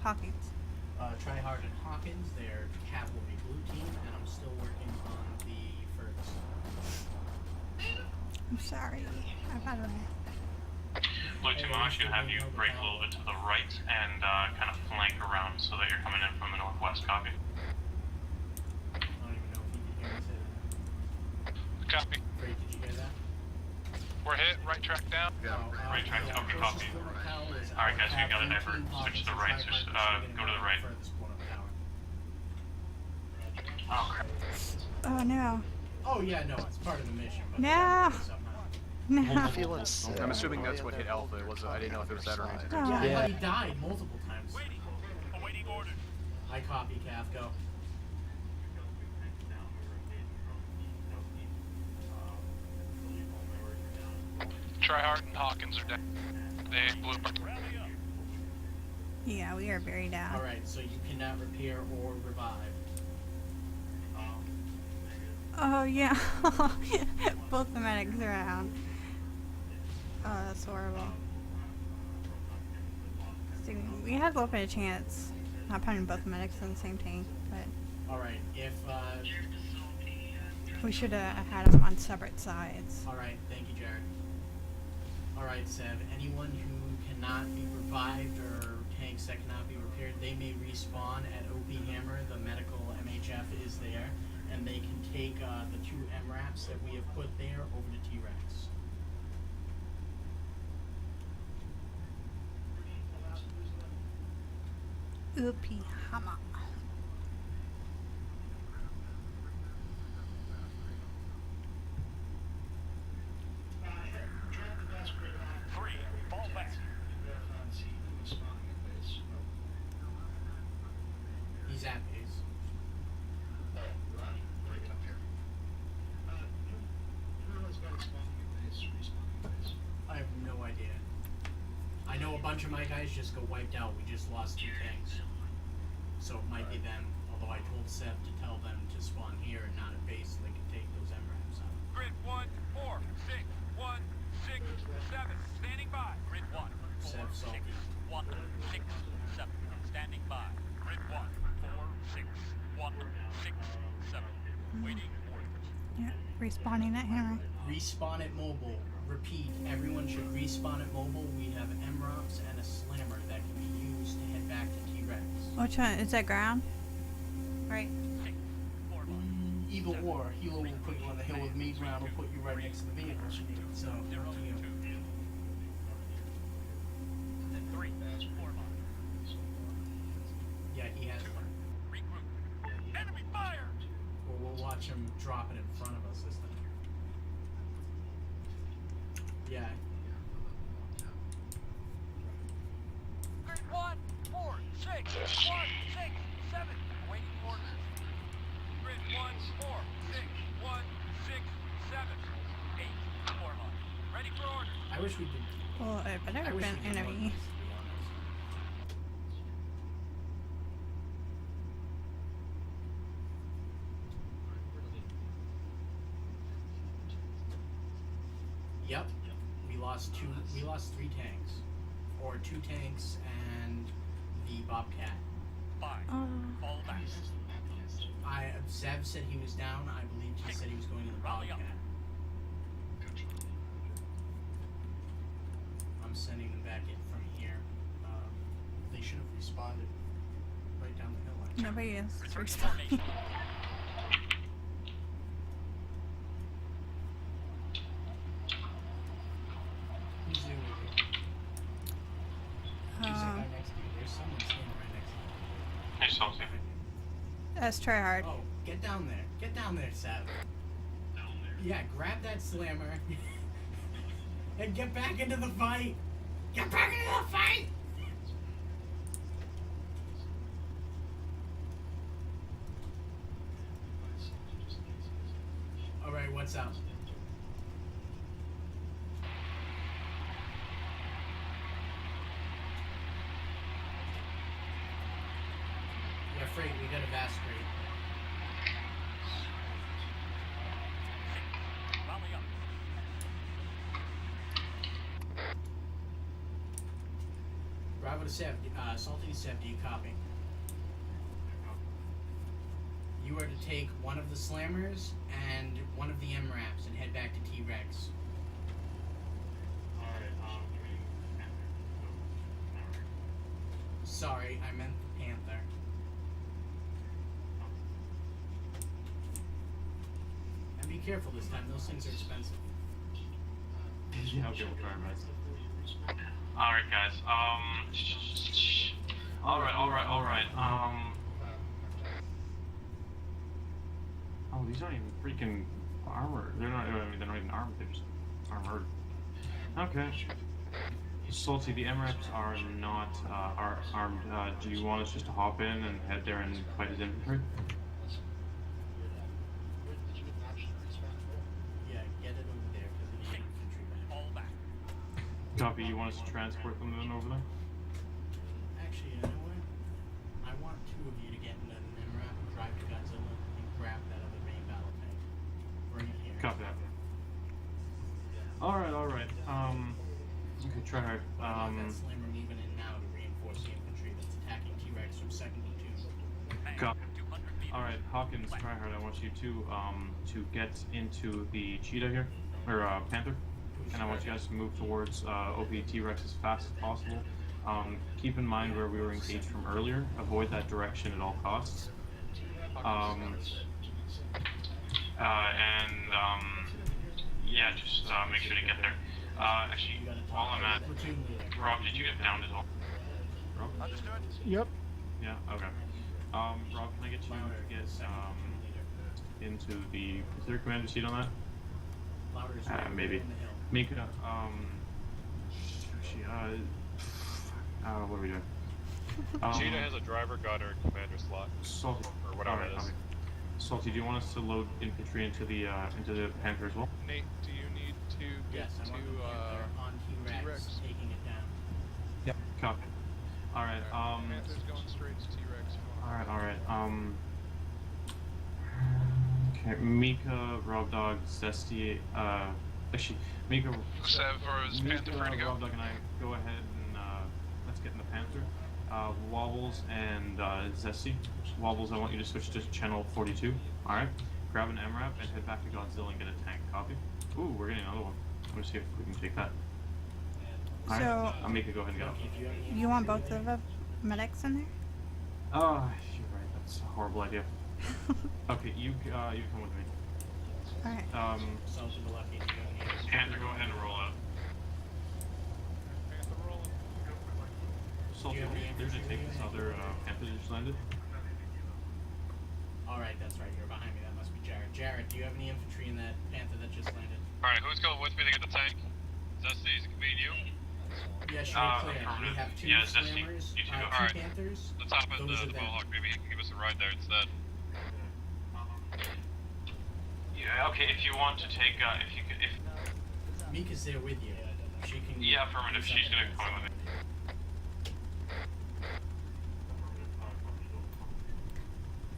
Hawkins. Tryhard and Hawkins, they're cavalry blue team, and I'm still working on the furthest. I'm sorry. By the way. Blue team, I'm actually gonna have you break a little bit to the right and kind of flank around so that you're coming in from the northwest. Copy. I don't even know if you can hear me say that. Copy. Freight, did you hear that? We're hit. Right track down. Right track, okay, copy. Alright guys, we gotta divert. Switch to the right, switch, go to the right. Oh crap. Oh no. Oh yeah, no, it's part of the mission. But No. No. Feeling sick. I'm assuming that's what hit Alpha. It was. I didn't know if it was that or anything. Oh. Yeah, he died multiple times. I copy, Cav, go. Tryhard and Hawkins are down. They blew up. Yeah, we are very down. Alright, so you cannot repair or revive. Oh yeah. Both the medics are out. Oh, that's horrible. See, we had a little bit of chance not putting both medics in the same tank, but Alright, if, we should have had them on separate sides. Alright, thank you, Jared. Alright, Sev, anyone who cannot be revived or tanks that cannot be repaired, they may respawn at OP Hammer. The medical MHF is there, and they can take the 2 MRAPs that we have put there over to T-Rex. Oopie hammer. He's at base. I have no idea. I know a bunch of my guys just go wiped out. We just lost 2 tanks. So it might be them, although I told Seb to tell them to spawn here and not at base so they can take those MRAPs out. Grid 1, 4, 6, 1, 6, 7, standing by. Grid 1, 4, Seb 6, salty. 1, 6, 7, standing by. Grid 1, 4, 6, 1, 6, 7, waiting orders. Yeah, respawning at hammer. Respawn at mobile. Repeat, everyone should respawn at mobile. We have MROPs and a slammer that can be used to head back to T-Rex. Which one? Is that ground? Right. Either or. Hilo will put you on the hill with me, ground will put you right next to the vehicle. So, up to you. Then 3, 4 miles. Yeah, he has one. Regroup. Enemy fire! Or we'll watch him drop it in front of us this time. Yeah. Grid 1, 4, 6, 1, 6, 7, waiting orders. Grid 1, 4, 6, 1, 6, 7, 8, 4 miles. Ready for orders. I wish we did. Well, it better I have wish been we did more of enemy. this, to be honest. Yep. We lost two. We lost 3 tanks, or 2 tanks and the Bobcat. Fine. Fall back. Zev said he was down. I believe he said he was going to the Bobcat. I'm sending them back in from here. They should have responded right down the hill. Actually. Nobody is Return to responding. formation. Who's there with you? Who's right next to you? There's someone standing right next to you. Hey, Salty. Let's try hard. Oh, get down there. Get down there, Sav. Down there. Yeah, grab that slammer and get back into the fight. Get back into the fight. All right, what's up? Yeah, Freight, we got a vast rate. Rally up. Bravo to Sev, Salty to Sev, do you copy? You are to take one of the slammers and one of the MRAPs and head back to T-Rex. Sorry, I meant the Panther. And be careful this time, those things are expensive. Yeah, okay, we'll try our best. Alright, guys. Alright. Oh, these aren't even freaking armored. They're not even armored, they're just armored. Okay. Salty, the MRAPs are not armed. Do you want us just to hop in and head there and fight his infantry? Yeah, get it over there because it needs infantry back. Fall back. Copy, you want us to transport them then over there? Actually, you know what? I want 2 of you to get in an MRAP and drive to Godzilla and grab that other main battle tank. Bring it here. Copy that. Alright. Okay, try hard. I want that slammer moving in now to reinforce the infantry that's attacking T-Rex from 2nd platoon. Copy. Alright, Hawkins, try hard. I want you to get into the cheetah here, or panther, and I want you guys to move towards OP T-Rex as fast as possible. Keep in mind where we were engaged from earlier. Avoid that direction at all costs. Yeah, just make sure to get there. Actually, while I'm at, Rob, did you get downed as well? Rob? Understood. Yep. Yeah, okay. Rob, can I get you to get into the... Is there a commander seat on that? Maybe. Mika, what are we doing? Cheetah has a driver, gunner, commander slot. Salty. Or whatever it is. Salty, do you want us to load infantry into the Panther as well? Nate, do you need to get Yes, I want the Panther on T-Rex, T-Rex? taking it down. Yep. Copy. Alright, Panther's going straight to T-Rex. Alright. Okay, Mika, Rob Dog, Zesty, actually, Mika, Sev, or is Panther free to go? Rob Dog and I go ahead and, let's get in the Panther. Wobbles and, Zesty. Wobbles, I want you to switch to channel 42. Alright. Grab an MRAP and head back to Godzilla and get a tank. Copy. Ooh, we're getting another one. Let me see if we can take that. Alright, So- I'll make it go ahead and go. You want both of the medics in there? Oh, you're right. That's a horrible idea. Okay, you come with me. Alright. Panther, go ahead and roll out. Panther rolling. Salty, there's a take this other Panther that just landed. Alright, that's right, you're behind me, that must be Jared. Jared, do you have any infantry in that Panther that just landed? Alright, who's going with me to get the tank? Zesty, is it convenient you? Yeah, sure, clear. We have 2 yeah, Zesty, slammers, you two go. 2 Alright. Panthers. Let's hop in Those are the them. Mohawk, maybe he can give us a ride there instead. Yeah, okay, if you want to take, if Mika's there with you. She can... yeah, affirmative, she's gonna come with me.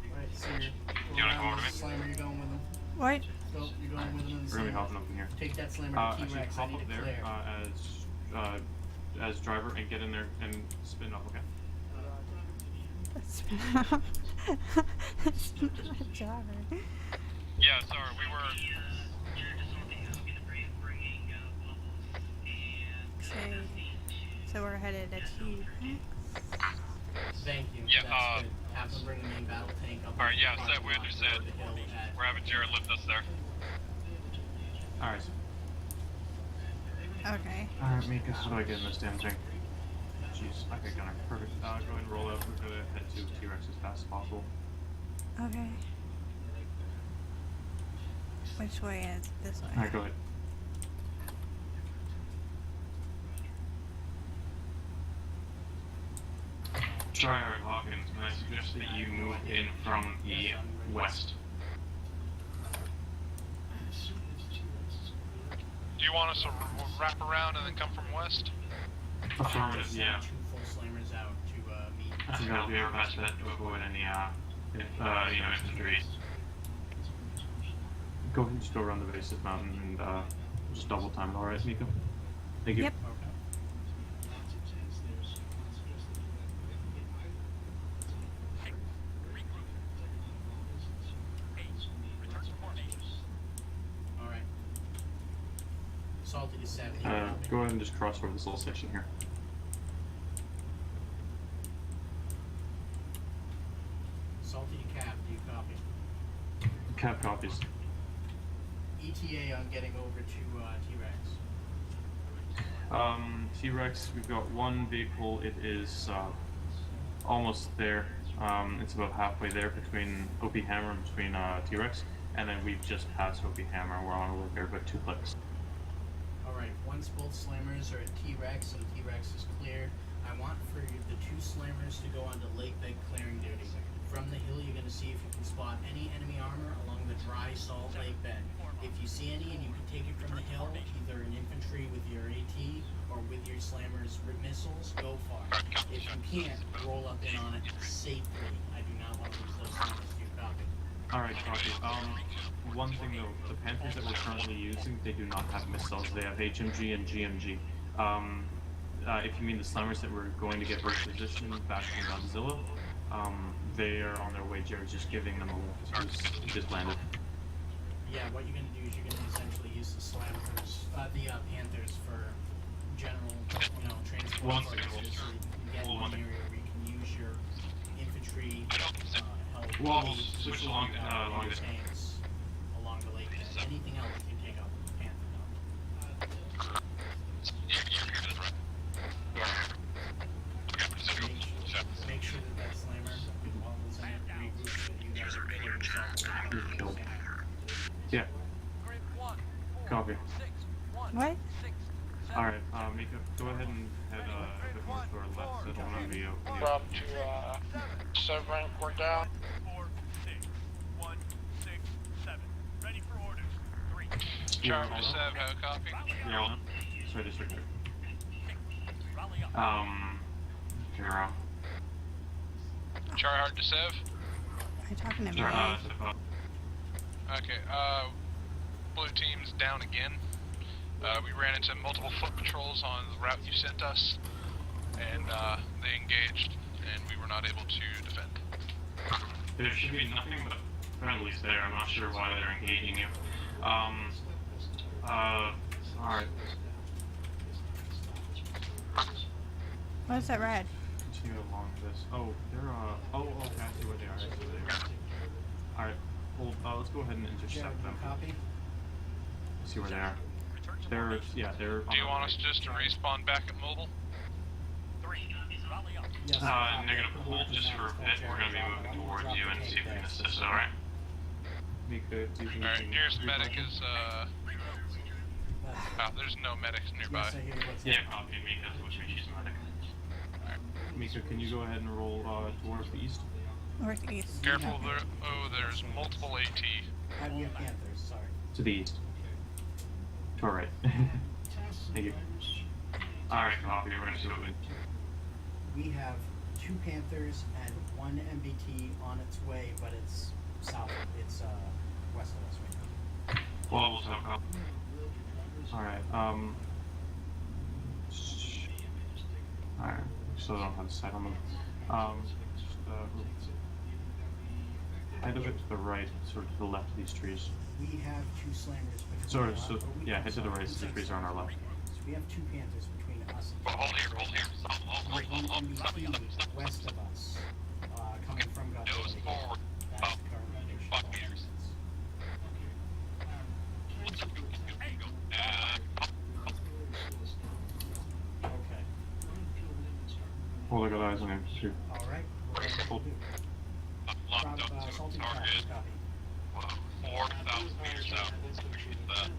Alright, Seer. You wanna go over to me? Slammer, you're going with him. What? Go You're going with them in the We're gonna be same. hopping up in here. Take that slammer to Actually, T-Rex. I hop need up to there clear. as driver and get in there and spin up, okay? That's not a driver. Yeah, sorry, we were. So we're headed to T-Rex. Thank you. Yeah, That's good. Have them bring the main battle tank up. Alright, yeah, Seth, we understand. We're having Jared lift us there. Alright. Okay. Alright, Mika, how do I get in this damn thing? Jeez, okay, Gunner. Perfect. Go ahead and roll out. We're gonna head to T-Rex as fast as possible. Okay. Which way is this way? Alright, go ahead. Try hard, Hawkins, and I suggest that you move in from the west. Do you want us to wrap around and then come from west? Affirmative, yeah. Two full slammers out to meet. I think that'll be our best bet to avoid any, infantry. Go ahead and just go around the base of this mountain and, just double time it, alright, Miko? Thank you. Yep. Alright. Salted is 70. Go ahead and just cross over this little section here. Salty to Cap, do you copy? Cap copies. ETA on getting over to T-Rex. T-Rex, we've got one vehicle. It is almost there. It's about halfway there between OP Hammer and between T-Rex, and then we've just passed OP Hammer. We're on our way there, about 2 clicks. Alright, once both slammers are at T-Rex and T-Rex is clear, I want for the 2 slammers to go onto lake bed clearing duty. From the hill, you're going to see if you can spot any enemy armor along the dry salt lake bed. If you see any and you can take it from the hill, either an infantry with your AT or with your slammers missiles, go for it. If you can't, roll up in on it safely. I do not want to lose those slammers. Do you copy? Alright, copy. One thing though, the Panthers that we're currently using, they do not have missiles. They have HMG and GMG. If you mean the slammers that we're going to get repositioned back from Godzilla, they are on their way. Jared's just giving them a lift. He just landed. Yeah, what you're going to do is you're going to essentially use the slammers, the Panthers for general, transport. One second, purposes, so you can get One an second. area where you can use your infantry, help, Well, police, switch along this. tanks along the lake. Anything else you can take out with the Panther though. Make sure that slammer while it's in it regroups that you guys are clear yourself. Yeah. Copy. What? Alright, Mika, go ahead and head a bit more to our left. I don't want to be open. We're up to 7, we're down. 4, 6, 1, 6, 7. Ready for orders. 3. Charlie to Sev, have a copy? Yeah. Sorry, district. Rally up. Hero. Char hard to Sev? Are you talking to me? Okay, blue team's down again. We ran into multiple foot patrols on the route you sent us, and they engaged, and we were not able to defend. There should be nothing but friendlies there. I'm not sure why they're engaging you. Alright. What's that red? Continue along this. Oh, they're, okay, I see where they are. I see where they are. Alright, hold, let's go ahead and intercept them. Copy? See where they are. They're, yeah, they're. Do you want us just to respawn back at mobile? 3. Rally up. Yes, Negative. Hold just for a bit. We're gonna be moving towards you and see if we can assist, alright? Alright, nearest medic is, there's no medics nearby. Yes, I hear what's Yeah, copy. Mika's with me. She's medic. Mika, can you go ahead and roll towards the east? Northeast. Careful, there's multiple AT. How do you have Panthers? Sorry. To the east. To our right. Thank you. Alright, copy. We're gonna do it. We have 2 Panthers and 1 MBT on its way, but it's south. It's west of us right now. Wobbles, how? Alright, alright, still don't have a sight on them. Just, head a bit to the right, sort of to the left of these trees. We have two slammers between Sort of, us. so, yeah, head to the right, so the trees are on our left. So we have two Panthers between us and Hold here, hold here. Stop, hold, one hold, on the stop, T stop. west of us, coming from Godzilla. Nose forward. That's the current location. 5 meters. Okay. Hold, I got eyes on him, too. Alright. Hold. Locked up to Salty target. copy. 4,000 meters out. Appreciate that.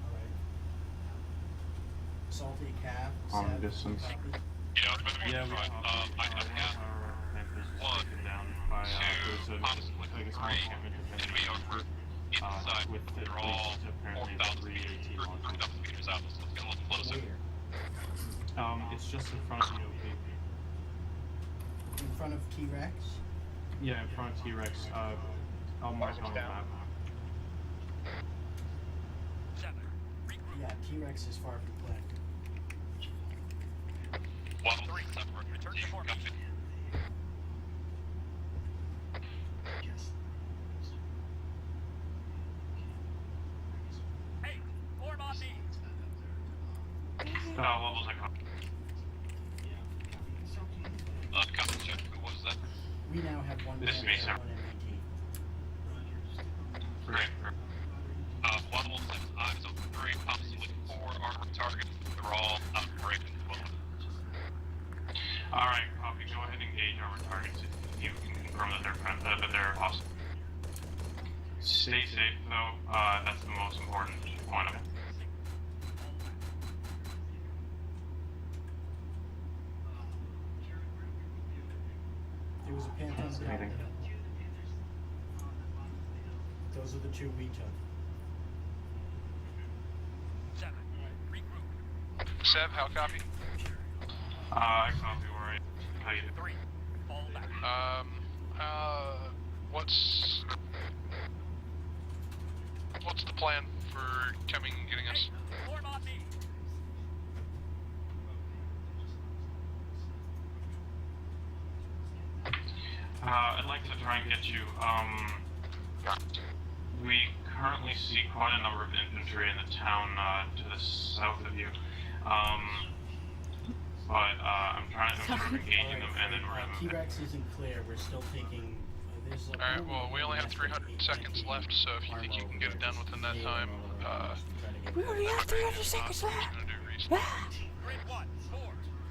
Alright. Salty Cav. On Seb, distance. copy. Yeah, but Yeah, we I have one, two, possibly three enemy over inside. with the They're all apparently 4,000 meters out. So let's get a little closer. It's just in front of the OP. In front of T-Rex. Yeah, in front of T-Rex. I'll mark it on the map. Yeah, T-Rex is far from Click. 1-3, separate. Return to formation. Hey, form on me. What was I called? Copy check. Who was that? We now have one This is me, Panther sir. and one MBT. Great. 117 eyes on 3, possibly 4 armored targets. They're all outbreaking. Alright, copy. Go ahead and engage our targets if you can confirm that they're hostile. Stay safe though, that's the most important point of it. There was a Panther on the top. Those are the two we took. 7, regroup. Seb, how copy? I copy where I tell you to. 3, fall back. What's the plan for coming and getting us? Form on me. I'd like to try and get you, we currently see quite a number of infantry in the town, to the south of you. I'm trying to sort of engaging them and then we're gonna move. T-Rex isn't clear. We're still taking. There's a Alright, well, we only have 300 seconds left, so if you think you can get it done within that time, We only have 300 seconds left. Grid 1, 4,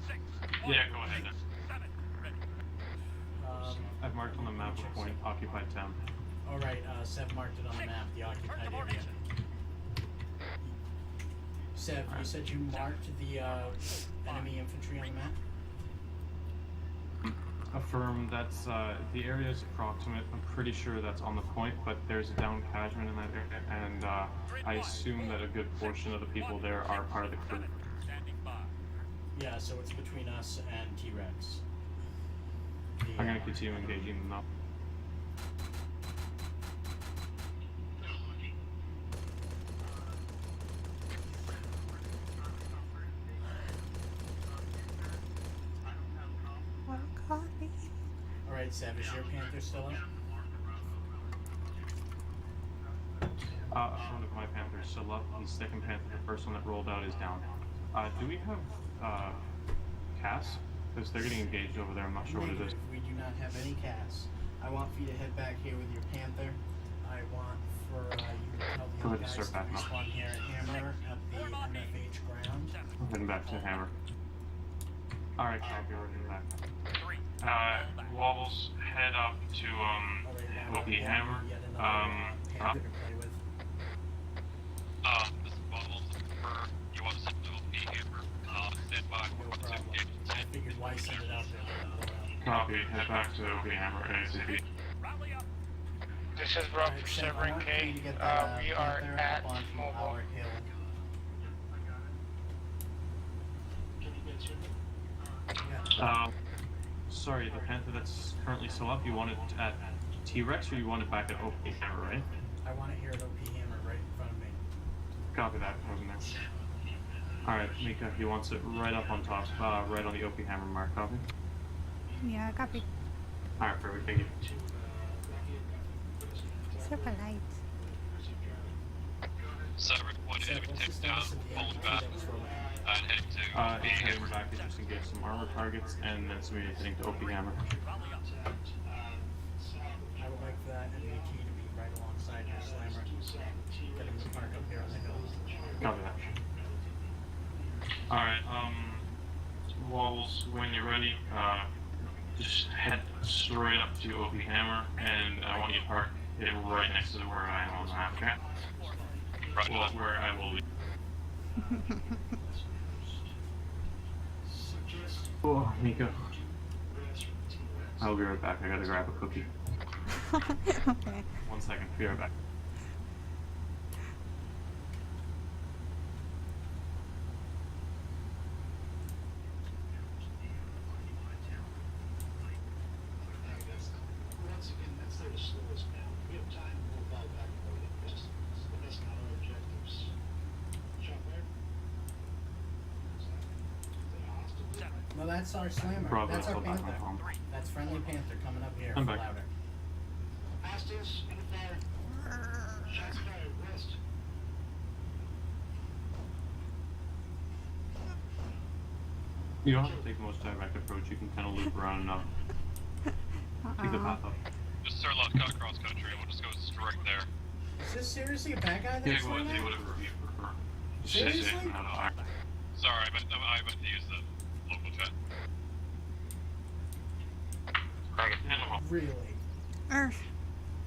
6, 1, Yeah, go ahead then. 7, ready. I've marked on the map a point, occupied town. Alright, Seb marked it on the map, the occupied area. Seb, you said you marked the enemy infantry on the map? Affirm, that's, the area is approximate. I'm pretty sure that's on the point, but there's a downed Cashman in that area, and, I assume that a good portion of the people there are part of the crew. Standing by. Yeah, so it's between us and T-Rex. I'm gonna continue engaging them now. Alright, Seb, is your Panther still up? Affirmative, my Panther is still up. The second Panther, the first one that rolled out, is down. Do we have, Cass? Because they're getting engaged over there, I'm not sure what it is. We do not have any CAS. I want for you to head back here with your Panther. I want for you to tell the Go other ahead and guys start to back now. respawn here at Hammer at the MFH ground. I'm heading back to Hammer. Alright, copy, we're heading back. Wobbles, head up to, OP Hammer. Panther to play with. This is Bubbles. You want to send the OP Hammer? Stand by. No problem. I figured why send it out there. Copy, head back to OP Hammer ASAP. Rally up. This is Rob Alright, for Seb, I Severing want for K. you to get that, We are Panther at up onto mobile. our hill. Sorry, the Panther that's currently still up, you want it at T-Rex or you want it back at OP Hammer, right? I want to hear an OP hammer right in front of me. Copy that. Wasn't there. Alright, Mika, he wants it right up on top, right on the OP hammer mark. Copy? Yeah, copy. Alright, perfect. Thank you. So polite. Separate one enemy takes down, pulling back, and heading to It's heading back to just engage some armor targets, and then some units heading to OP hammer. I would like for that enemy key to be right alongside your slammer. Get him to park up here on the hill. Copy that. Alright, Walls, when you're ready, just head straight up to OP hammer, and I want you to park it right next to where I am on the map, okay? Right, well, where I will be. Oh, Mika. I'll be right back. I gotta grab a cookie. Okay. 1 second. Be right back. Once again, that's their slowest now. We have time to move out back and forth in distance, but that's not our objectives. Shot there? No, that's our slammer. Bravo, That's our still back on panther. home. That's friendly panther coming up here. I'm back. Louder. Hostils, in fire. Shots fired, west. You don't have to take the most direct approach. You can kind of loop around and up. Take the path up. just Sir Left cut cross country. We'll just go straight there. Is this seriously a bad guy Yeah, that's go doing ahead, do that? whatever you prefer. Just stay safe Seriously? and out of fire. Sorry, I meant to use the local jet. Really? Earth.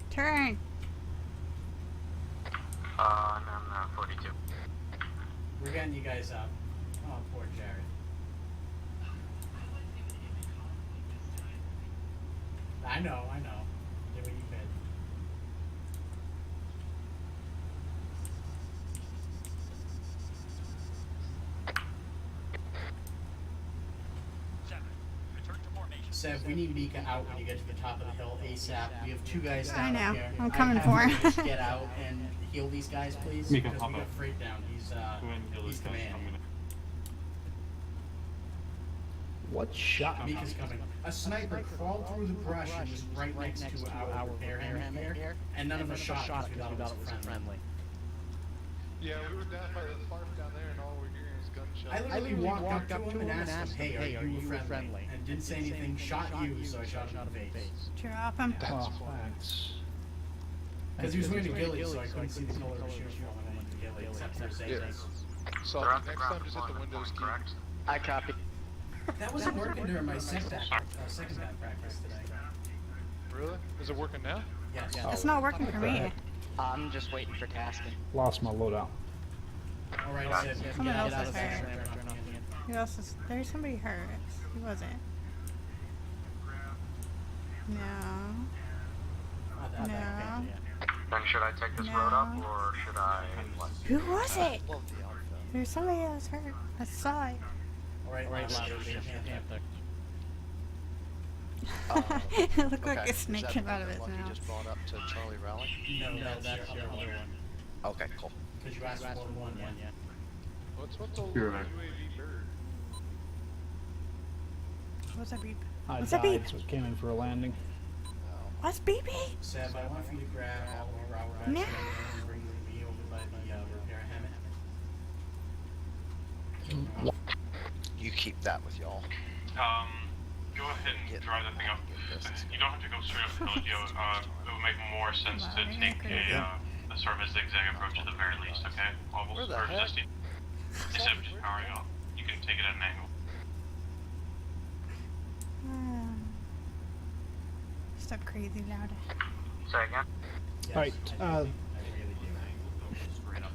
Turn. I'm 42. We're getting you guys up. Oh, poor Jared. I know. Do what you could. Seb, we need Mika out when you get to the top of the hill ASAP. We have two guys down I know. here. I'm coming I for have him. you just get out and heal these guys, please. Mika, because hop we got up. Freight down. He's Go ahead and heal he's this guy. command. What shot? Mika's coming. A sniper crawled through the brush and was right next to our repair hammock here, and none of us shot because we thought it was friendly. Yeah, we were down by the farm down there, and all we're hearing is gunshots. I literally walked up to him and asked him, hey, are you friendly? And didn't say anything, shot you, so I shot him in the face. Drop him. That's Oh, fine. Because he was wearing a ghillie, so I couldn't see the color of his shoes falling on the ghillie, except for his ankles. So next time, just hit the windows key. I copy. That wasn't working during my second bad practice today. Really? Is it working now? Yes. It's not working for me. I'm just waiting for tasking. Lost my loadout. Alright, Sid, Someone get else out is of there. hurt. Who else is? There's somebody hurt. Who was it? No. No. Then should I take this road up, or should I? Who was it? There's somebody else hurt. I saw it. Alright, louder, It looked like a snake came out of his mouth. just brought up to Charlie Rally? No, that's your other one. Okay, cool. Because you asked for one, yeah. What's the You're right. UAV bird? What's that beep? I What's that beep? died, so it came in for a landing. What's beeping? Seb, I want for you to grab all of your hour No. and bring me over by the repair hammock. You keep that with y'all. Go ahead and drive that thing up. You don't have to go straight up the hill, Gio. It would make more sense to take a sort of a zigzag approach at the very least, okay? Where the heck? Instead of just powering up, you can take it at an angle. Stop crazy louder. Say again? Alright,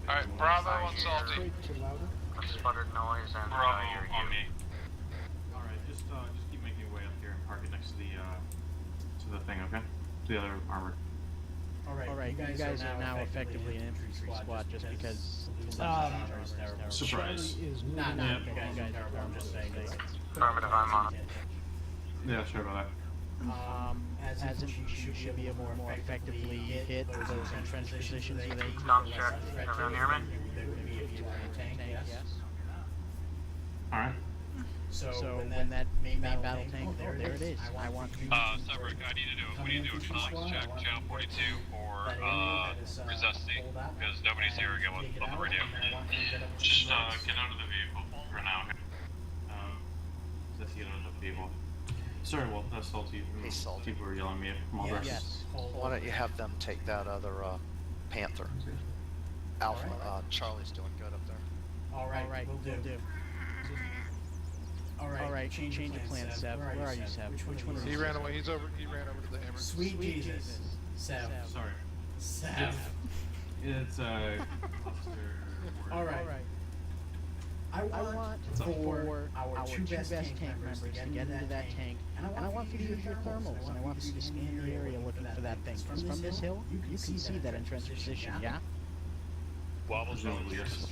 Alright, Bravo on Salty. Sputtered noise and Bravo you're on me. Alright, just keep making your way up here and park it next to the thing, okay? To the other armor. Alright, you guys are now effectively an infantry squad just because Surprise. Charlie is Nah, moving nah, up. you guys are terrible, I'm just saying this. Affirmative, I'm on it. Yeah, sure about that. As infantry, you should be able to more effectively hit those entrenched positions with a Stop check. Everyone hear me? Yes. Alright. So when that main battle tank, there it is. I want you. Cyberic, we need to do a connect check, channel 42 for, Resisty, because nobody's here again on the radio. Just, get out of the vehicle for now. Let's get out of the vehicle. Sorry, Wolf, that's salty. Hey, Salty. People were yelling at me at Mall Breakfast. Yes. Why don't you have them take that other Panther? Alpha, Charlie's doing good up there. All right, we'll do. All right, change of plan, Seb. Where are you, Seb? Which one? He ran away. He ran over to the hammer. Sweet Jesus, Seb. Sorry. Seb. It's All right. I want for our two best tank members to get into that tank, and I want for you to use your thermals, and I want for you to scan the area looking for that thing. Because from this hill, you can see that entrenched position, yeah? Wobbles yes.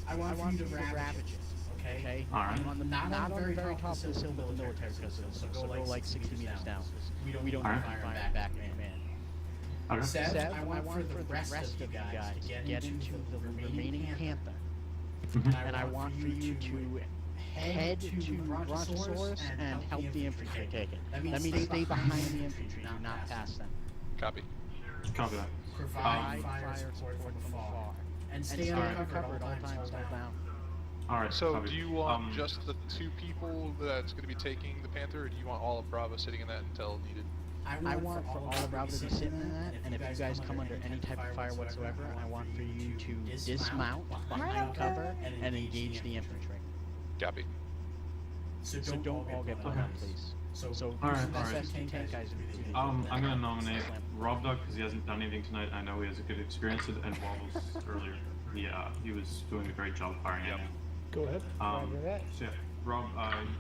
I want for you to ravage it, okay? Alright. Not on the very top of this hill with the military presence, so go like 60 meters down, because we don't need fire back, man. Okay. Seb, I want for the rest of you guys to get into the remaining Panther. And I want for you to head to Brontosaurus and help the infantry take it. That means stay behind the infantry, not past them. Copy. Copy that. Provide fire support from afar. And stay under cover at all times, hold down. Alright, So, copy. do you want just the 2 people that's going to be taking the Panther, or do you want all of Bravo sitting in that until needed? I want for all of Bravo to be sitting in that, and if you guys come under any type of fire whatsoever, I want for you to dismount behind cover and engage the infantry. Copy. So don't all get blown up, please. So Alright, best tank guys. I'm gonna nominate Rob Dog because he hasn't done anything tonight. I know he has a good experience with it, and Wobbles earlier. He was doing a great job firing at him. Go ahead. Roger that. So yeah, Rob,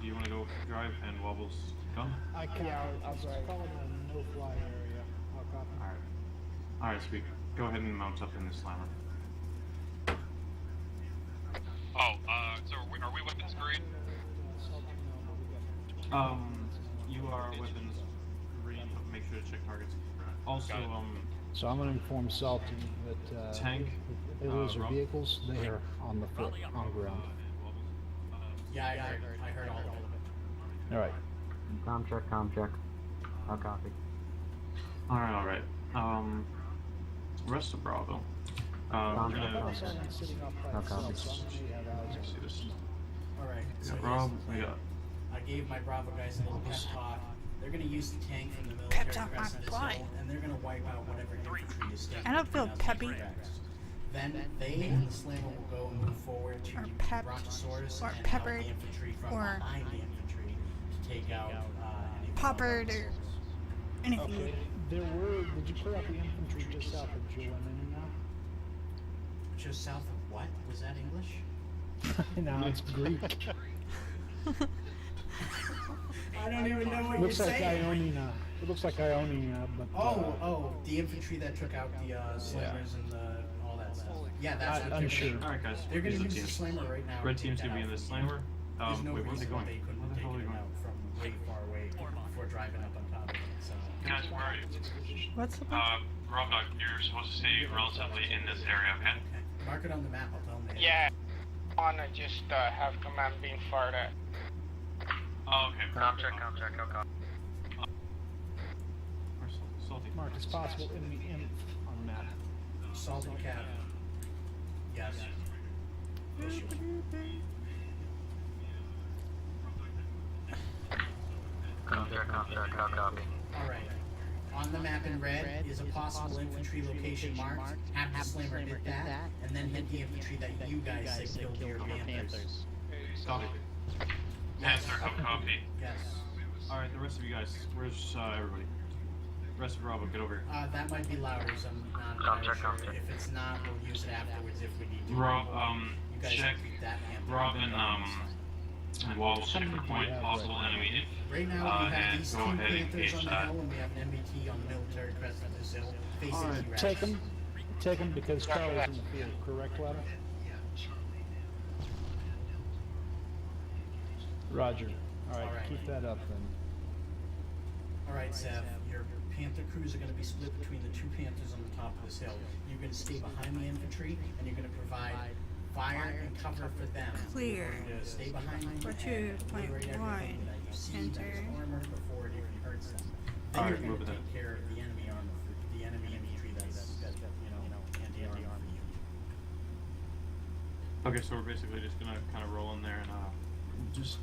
do you want to go drive and Wobbles gun? I can. I'll just call it a no-fly area. I'll copy. Alright, sweet. Go ahead and mount up in the slammer. So are we weapons green? You are weapons green, but make sure to check targets. Also, So I'm going to inform Salty that tank, if those are Rob? vehicles, they are on the foot, on ground. Yeah, I heard all of it. All right. Com check. I'll copy. Alright. Rest of Bravo. We're gonna Sitting off by No itself, copy. so I'm gonna have ours. see this. Alright, We so got here's Rob, the we plan. got I gave my Bravo guys a little pep talk. They're gonna use the tank from the Pep military talk crest of this my hill, and they're gonna wipe out whatever infantry is standing I don't feel between us peppy. and the crest. Then they and the slammer will go and move forward to Or pepped, Brontosaurus or and peppered, help the infantry from or behind the infantry to take out any poppered, or anything. Okay. Did you clear out the infantry just south of Joanna now? Just south of what? Was that English? No, it's Greek. I don't even know what Looks you're like saying. Ionia. It looks like Ionia, but The infantry that took out the slammers and all that stuff. Yeah, that's what I'm they're sure. gonna do. Alright guys, They're gonna here's the use the team. slammer right now. Red to team's take gonna be that in the out. slammer. There's no Wait, where's reason it why going? they couldn't Where the have hell are taken you it going? out from way far away before driving up on top of it. So Guys, where are you? What's the Rob Dog, you're supposed to stay relatively in this area, okay? mark it on the map. I'll tell them. Yeah. I wanna just have command being fired at. Oh, okay. Com check, go copy. Salty. Mark, it's possible in the inf on the map. Salt and cap. Yes. Issue. Com check, copy. Alright. On the map in red is a possible infantry location marked. Have the slammer hit that, and then hit the infantry that you guys say killed your Panthers. Copy. Panther, copy. Yes. Alright, the rest of you guys, where's everybody? Rest of Bravo, get over here. That might be Lowry's. I'm not entirely sure. If it's not, we'll use it afterwards if we need to. Rob, you guys check treat that Panther. Rob and Wobbles check for point possible enemy. Right now we have and these go two ahead and Panthers engage on the that. hill, and we have an MBT on the military crest of this hill facing Alright, T-Rex. take them because Charlie's in the field, correct, Ladder? Roger. Alright, keep that up then. Alright, Sev, your Panther crews are gonna be split between the two Panthers on the top of this hill. You're gonna stay behind the infantry, and you're gonna provide fire and cover for them. Clear. You're going to stay behind them For and 2.1 liberate everything that you see that's Enter. armored before it even hurts them. Then Alright, you're move going it to take care of the enemy armor, the enemy infantry that's anti-armor for you. Okay, so we're basically just gonna kind of roll in there and just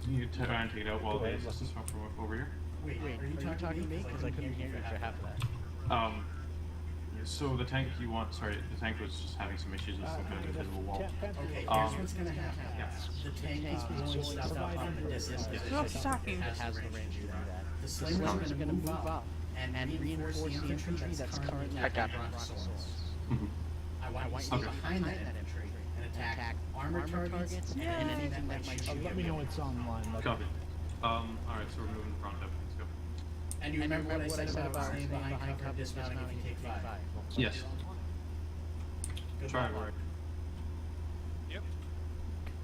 you try and take it out while they assist us from over here. Wait, are you talking to me? Because I couldn't hear you for half of that. So the tank you want? Sorry, the tank was just having some issues with some kind of invisible wall. Okay, here's what's going to happen. The tank is blowing stuff up from the distance. Who's talking? It has the range to do that. The slingers are going to move up and reinforce the infantry that's currently at the brontosaurus. I want you to stay behind that infantry and attack armor targets and anything that might shoot you. Let me know it's online. Copy. Alright, so we're moving the front up. Let's go. And you remember what I said about staying behind cover and dismounting if you take 5? Yes. Try hard. Yep.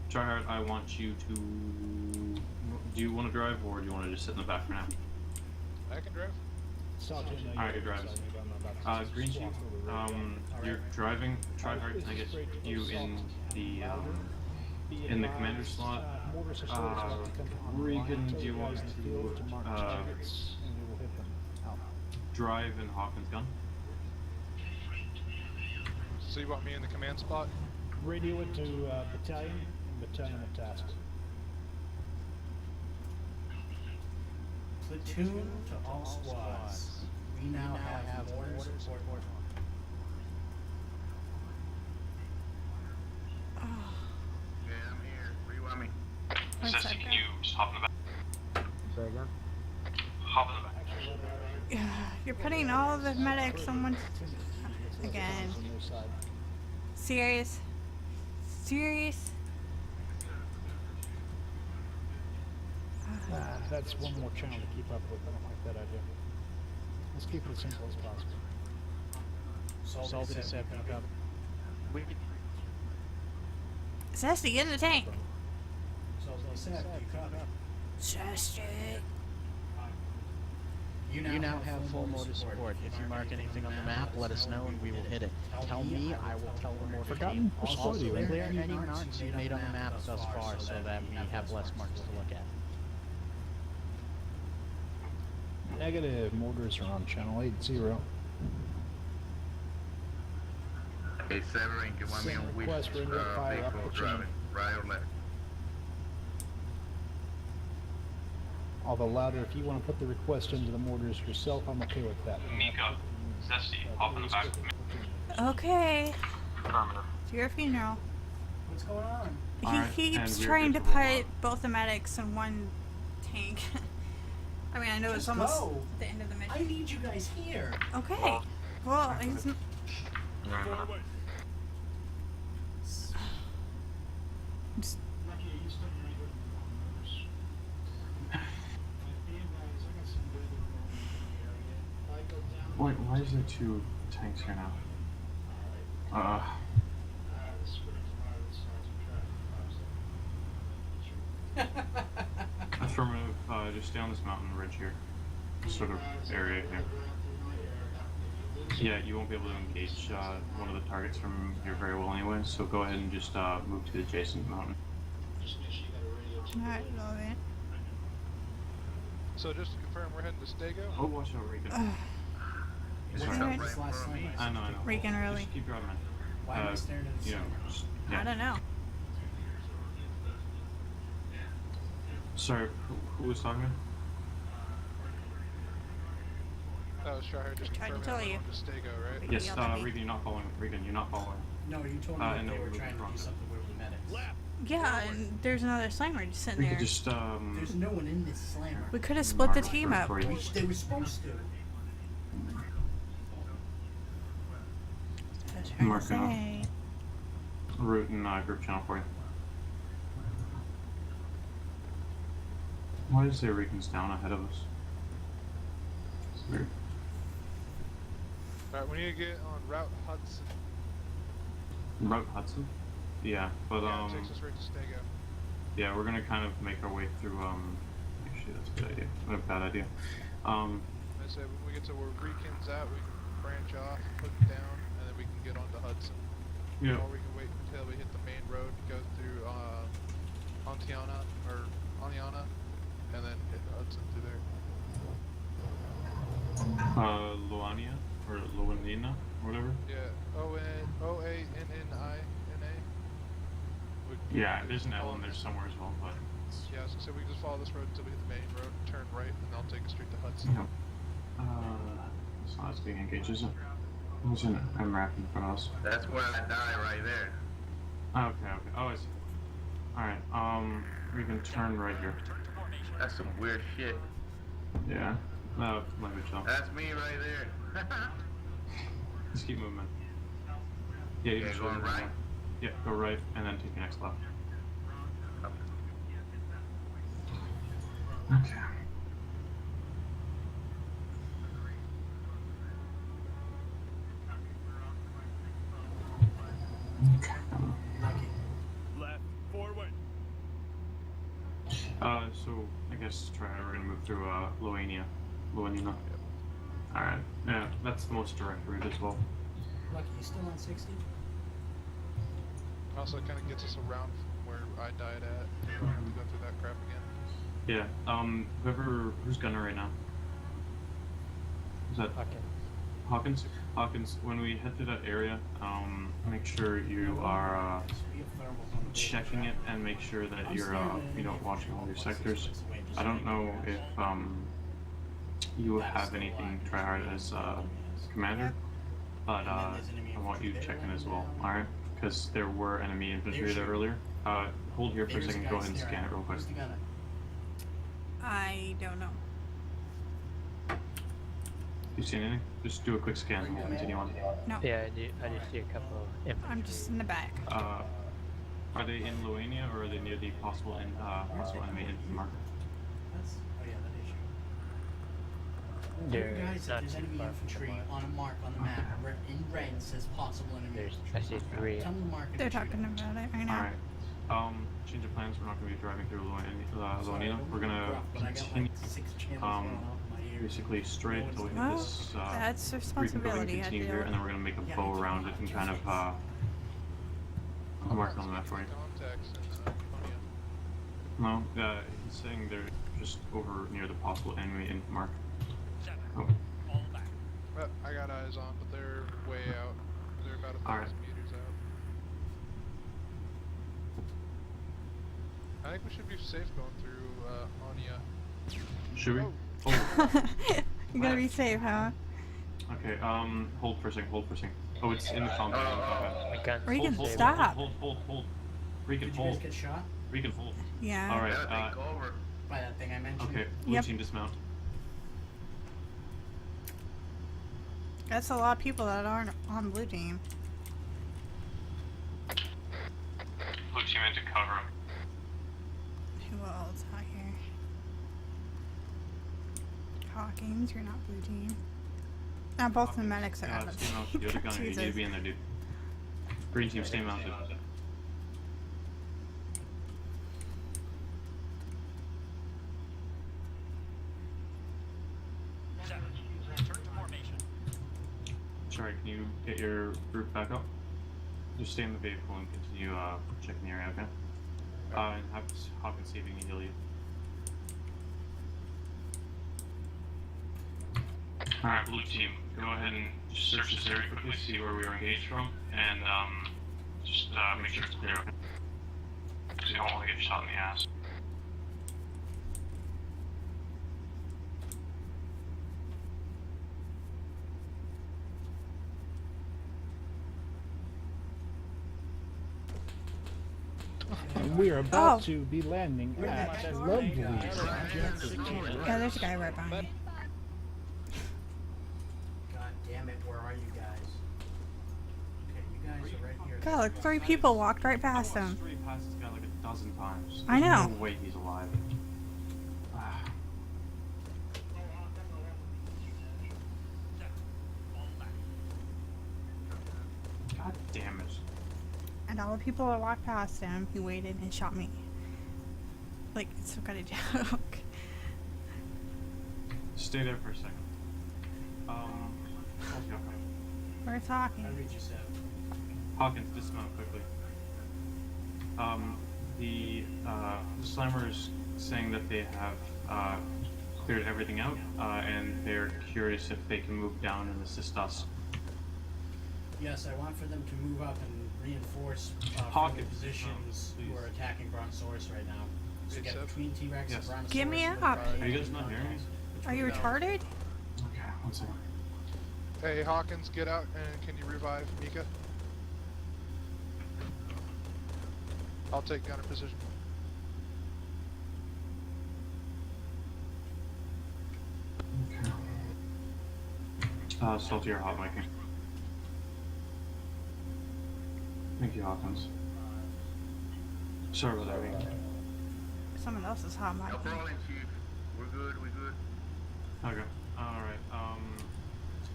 Try hard. I want you to. Do you want to drive or do you want to just sit in the back for now? I can drive. Alright, you're driving. Green Chief, you're driving. Try hard. Can I get you in the commander slot? Regan, do you want to drive in Hawkins' gun? So you want me in the command spot? Radio it to Battalion, and Battalion at task. Platoon to all squads. We now have mortar support. Yeah, I'm here. Where you want me? Zesty, can you just hop in the back? Say again? Hop in the back. You're putting all of the medics on one again. Serious? Serious? That's one more channel to keep up with. I don't like that idea. Let's keep it as simple as possible. Salted at 7 up. Zesty, get in the tank. Salted at 7, you copy. Zesty. You now have full motor support. If you mark anything on the map, let us know and we will hit it. Tell me, I will tell the mortar team. Also, clear any marks you've made on the map thus far so that we have less marks to look at. Negative. Mortars are on channel 80. Hey, Severing, you want me on which request for inlet fire up vehicle the driving? chain. Right or left? Although louder, if you want to put the request into the mortars yourself, I'm okay with that. Mika, Zesty, hop in the back. Okay. It's your funeral. What's going on? He keeps trying to put both the medics in one tank. I mean, I know it's almost the end of the mission. I need you guys here. Okay. Well, he's not. Just Wait, why is there 2 tanks here now? Affirmative, just down this mountain ridge here. Sort of area here. Yeah, you won't be able to engage one of the targets from here very well anyway, so go ahead and just move to the adjacent mountain. Alright, love it. So just to confirm, we're heading to Stego? Oh, watch out, Regan. I know. Regan, really? Just keep driving, man. Why am I staring at the sun? I don't know. Sorry, who was talking? That was Shahar, just Tried to confirming tell we're you. going to Stego, right? Yes, Regan, you're not following. Regan, you're not following. No, you told me that they were trying to do something with the medics. Yeah, and there's another slammer just sitting We there. could just, There's no one in this slammer. We could have split the team up. for you. Which they were supposed to. I'm marking off route and group channel for you. Why does it say Regan's down ahead of us? It's weird. Alright, we need to get on Route Hudson. Route Hudson? Yeah, but Yeah, it takes us right to Stego. yeah, we're gonna kind of make our way through actually that's a good idea. What a bad idea. I said when we get to where Rican's at, we can branch off, hook down, and then we can get onto Hudson. Yeah. Or we can wait until we hit the main road, go through Ontiana or Aniana, and then hit Hudson through there. Loania or Loanina, whatever. Yeah, Oanina. Yeah, there's an L in there somewhere as well, but. Yeah, so we can just follow this road until we hit the main road, turn right, and they'll take us straight to Hudson. Yeah. It's not as big engage, is it? There's an MRAP in front of us. That's where I die right there. Okay. Oh, I see. Alright, we can turn right here. That's some weird shit. Yeah. No, language though. That's me right there. Just keep moving. Yeah, you can going right? Yeah, go right, and then take the next left. Okay. Left, forward. So I guess we're gonna move through Loanina. Alright, yeah, that's the most direct route as well. Lucky, you still on 60? Also, it kind of gets us around from where I died at. We don't have to go through that crap again. Yeah, who's gunner right now? Is that Hawkins? Hawkins, when we head to that area, make sure you are checking it and make sure that you're watching all your sectors. I don't know if you have anything tryhard as commander, but I want you checking as well, alright? Because there were enemy infantry there earlier. Hold here for a second, go ahead and scan it real quick. I don't know. You seen anything? Just do a quick scan and we'll continue on. No. Yeah, I just see a couple of I'm just in the back. Are they in Loania or are they near the possible enemy in marker? You guys, if there's enemy infantry on a mark on the map, in red says possible enemy infantry. I see 3. Tell them to mark it. They're talking about it right now. Alright. Change of plans, we're not going to be driving through Loanina. We're going to continue basically straight until we hit Well, this that's responsibility. continue here, and then we're going to make a bow around it and kind of I'll mark it on the map for you. No, he's saying they're just over near the possible enemy in mark. Oh. But I got eyes on, but they're way out. They're about 1,000 meters out. I think we should be safe going through Anya. Should we? Oh. Oh. You're gonna be safe, huh? Okay, hold for a second. Oh, it's in the combat. Regan, stop. Hold. Regan, Did you guys get shot? Regan, hold. Yeah. Alright, by that thing I mentioned. okay, blue team dismount. That's a lot of people that aren't on blue team. Blue team into cover. Who else out here? Hawkins, you're not blue team. Both the medics are out of Stay mounted. The other gunner, you need to be in there, dude. Green team, stay mounted. Sorry, can you get your group back up? Just stay in the vehicle and continue checking the area, okay? And have Hawkins saving and heal you. Alright, blue team, go ahead and just search this area quickly, see where we are engaged from, and just make sure it's clear, okay? Because you don't want to get shot in the ass. And we are about to be landing at Lovely. Yeah, there's a guy right behind me. God damn it, where are you guys? Okay, you guys are right here. God, like 3 people walked right past him. Straight past this guy like a dozen times. I know. There's no way he's alive. God damn it. And all the people that walked past him, he waited and shot me. Like, it's some kind of joke. stay there for a second. Okay. We're talking. Hawkins, dismount quickly. The Slammer's saying that they have cleared everything out, and they're curious if they can move down and assist us. Yes, I want for them to move up and reinforce Hawkins, the positions who are attacking Brontosaurus right now. So get between T-Rex and Brontosaurus. Get me up. Are you guys not hearing me? Are you retarded? Okay, one second. Hey, Hawkins, get out and can you revive Mika? I'll take gunner position. Okay. Salty or hot Viking. Thank you, Hawkins. Sorry about that, Viking. Someone else's hot mic. No problem, Chief. We're good, we're good. Okay. Alright,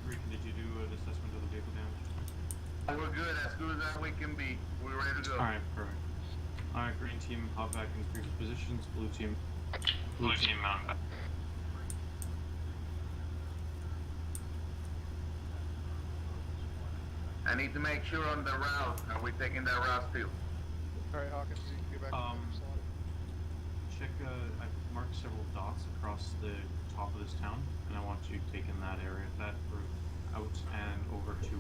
Rican, did you do an assessment of the vehicle damage? We're good, as good as we can be. We're ready to go. Alright, perfect. Alright, green team, hop back in previous positions. Blue team. Mount back. I need to make sure on the route. Are we taking that route still? Alright, Hawkins, you can get back to the slot. Check, I've marked several dots across the top of this town, and I want you taking that area, that route out and over to,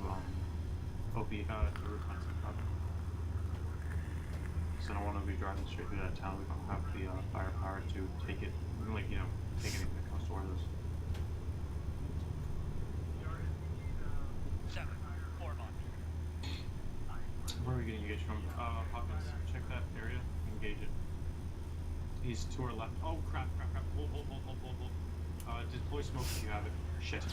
OP, the route fencing project. So I don't want to be driving straight through that town. We don't have the, firepower to take it, like, you know, take anything that comes towards us. 7, 4 months. Where are we getting engaged from? Hawkins, check that area, engage it. He's to our left. Oh, crap. Hold. Deploy smoke if you have it. Shit.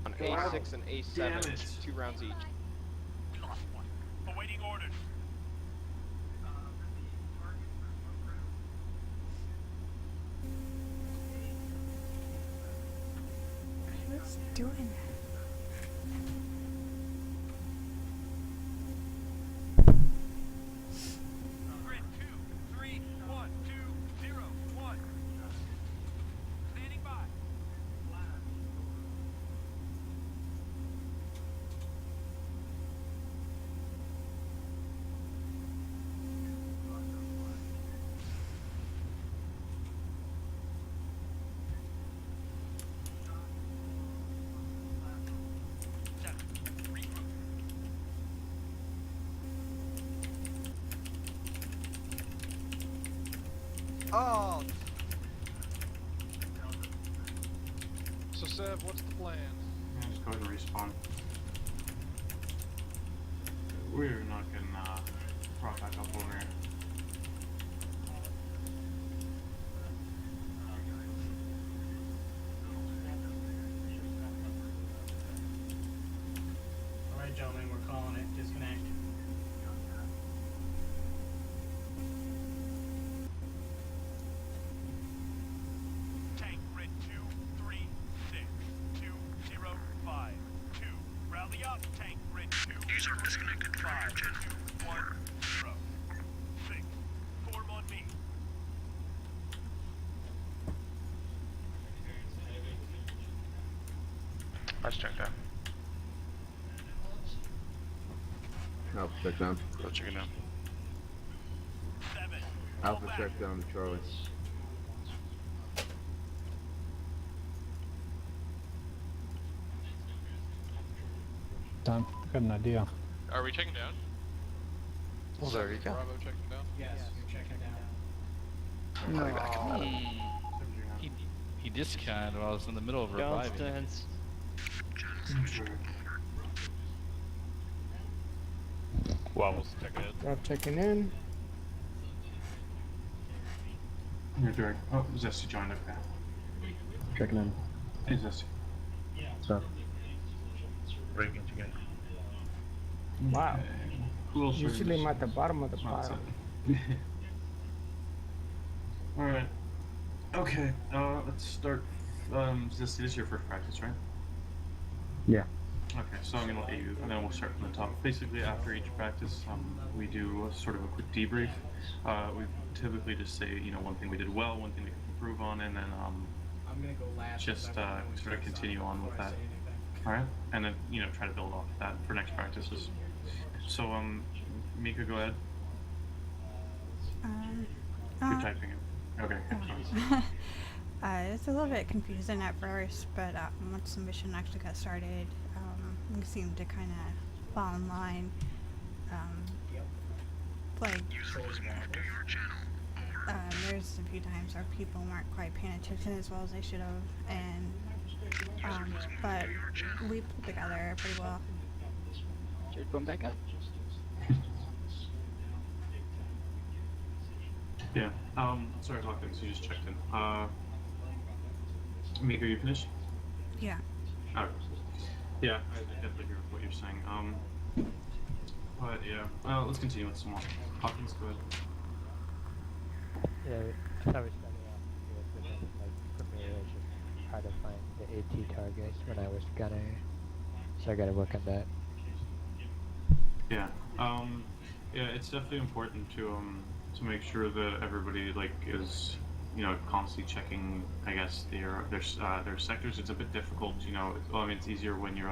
On A6 and A7, 2 rounds each. We lost one. Awaiting orders. Who's doing that? Grid 2, 3, 1, 2, 0, 1. Standing by. Oh! So, Sev, what's the plan? Yeah, just go ahead and respawn. We're not getting, brought back up over here. Alright, gentlemen, we're calling it. Disconnect. Tank grid 2, 3, 6, 2, 0, 5, 2. Rally up, tank grid 2. User disconnected from your channel. 2, 1, 0. 6. Form on me. Let's check that. Alpha check down. Go check it down. 7. Alpha check down to Charlie. Tom, got an idea. Are we checking down? Well, there you go. Bravo checking down? Yes, you're checking down. He discounted while I was in the middle of reviving. Constance. Wobbles, check it. Drop checking in. You're direct. Oh, Zesty joined up there. Checking in. Hey, Zesty. What's up? Breaking together. Wow. Who else Usually is- I'm at the bottom of the Oh, it's pile. Alright. Okay, let's start. Zesty, this is your first practice, right? Yeah. Okay, so I'm gonna let you, and then we'll start from the top. Basically, after each practice, we do sort of a quick debrief. We typically just say, one thing we did well, one thing we can improve on, and then I'm gonna go last. just sort of continue on with that. All right, and then try to build off that for next practices. So Mika, go ahead. You're typing it. Okay. It's a little bit confusing at first, but once the mission actually got started, we seemed to kind of fall in line. Like, there's a few times where people weren't quite paying attention as well as they should have, and but we pulled together pretty well. Should we back up? Yeah. Sorry, Hawkins, you just checked in. Mika, are you finished? Yeah. Okay. Yeah, I definitely agree with what you're saying. But yeah, let's continue with some more. Hawkins, go ahead. Yeah, I thought we started off with like for me it was just hard to find the AT targets when I was gunner, so I gotta work on that. Yeah. Yeah, it's definitely important to make sure that everybody is constantly checking, I guess, their sectors. It's a bit difficult, well, I mean, it's easier when you're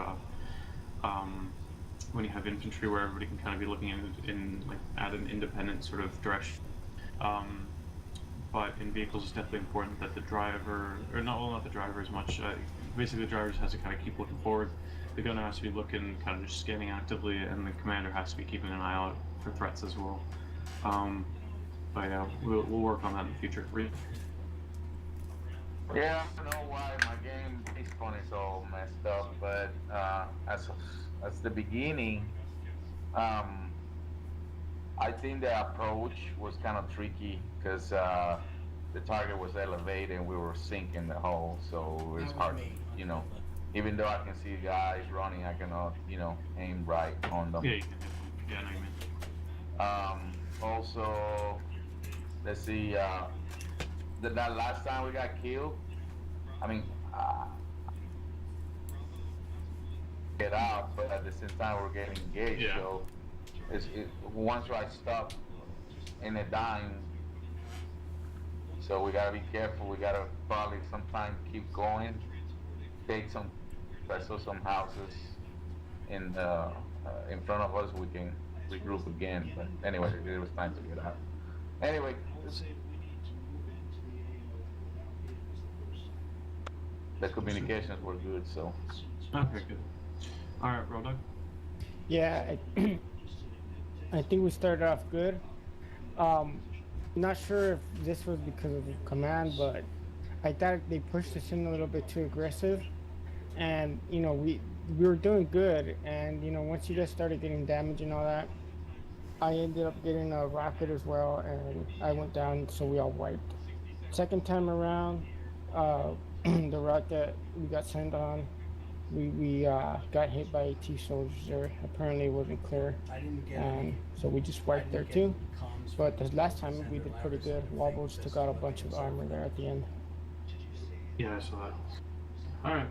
when you have infantry where everybody can kind of be looking in at an independent sort of direction. But in vehicles, it's definitely important that the driver, or not the driver as much, basically the driver just has to kind of keep looking forward. The gunner has to be looking, kind of just scanning actively, and the commander has to be keeping an eye out for threats as well. But yeah, we'll work on that in the future. Reed? Yeah, I don't know why my game respawn is all messed up, but as the beginning, I think the approach was kind of tricky because the target was elevated and we were sinking the hole, so it's hard, even though I can see guys running, I cannot, aim right on them. Yeah, you can hit them. Yeah, I know what you mean. Also, let's see, that last time we got killed, I mean, get out, but at the same time we're getting engaged, yeah. So once I stop in a dime, so we gotta be careful. We gotta probably sometime keep going, take some, I saw some houses in front of us. We can regroup again, but anyway, it was time to get out. Anyway, the communications were good, so. Okay, good. All right, Road Dog. Yeah, I think we started off good. Not sure if this was because of the command, but I thought they pushed us in a little bit too aggressive, and we were doing good, and once you guys started getting damage and all that, I ended up getting a rocket as well, and I went down, so we all wiped. Second time around, the route that we got sent on, we got hit by AT soldiers there. Apparently it wasn't clear, and so we just wiped there too. But the last time we did pretty good. Wobbles took out a bunch of armor there at the end. Yeah, I saw that. All right,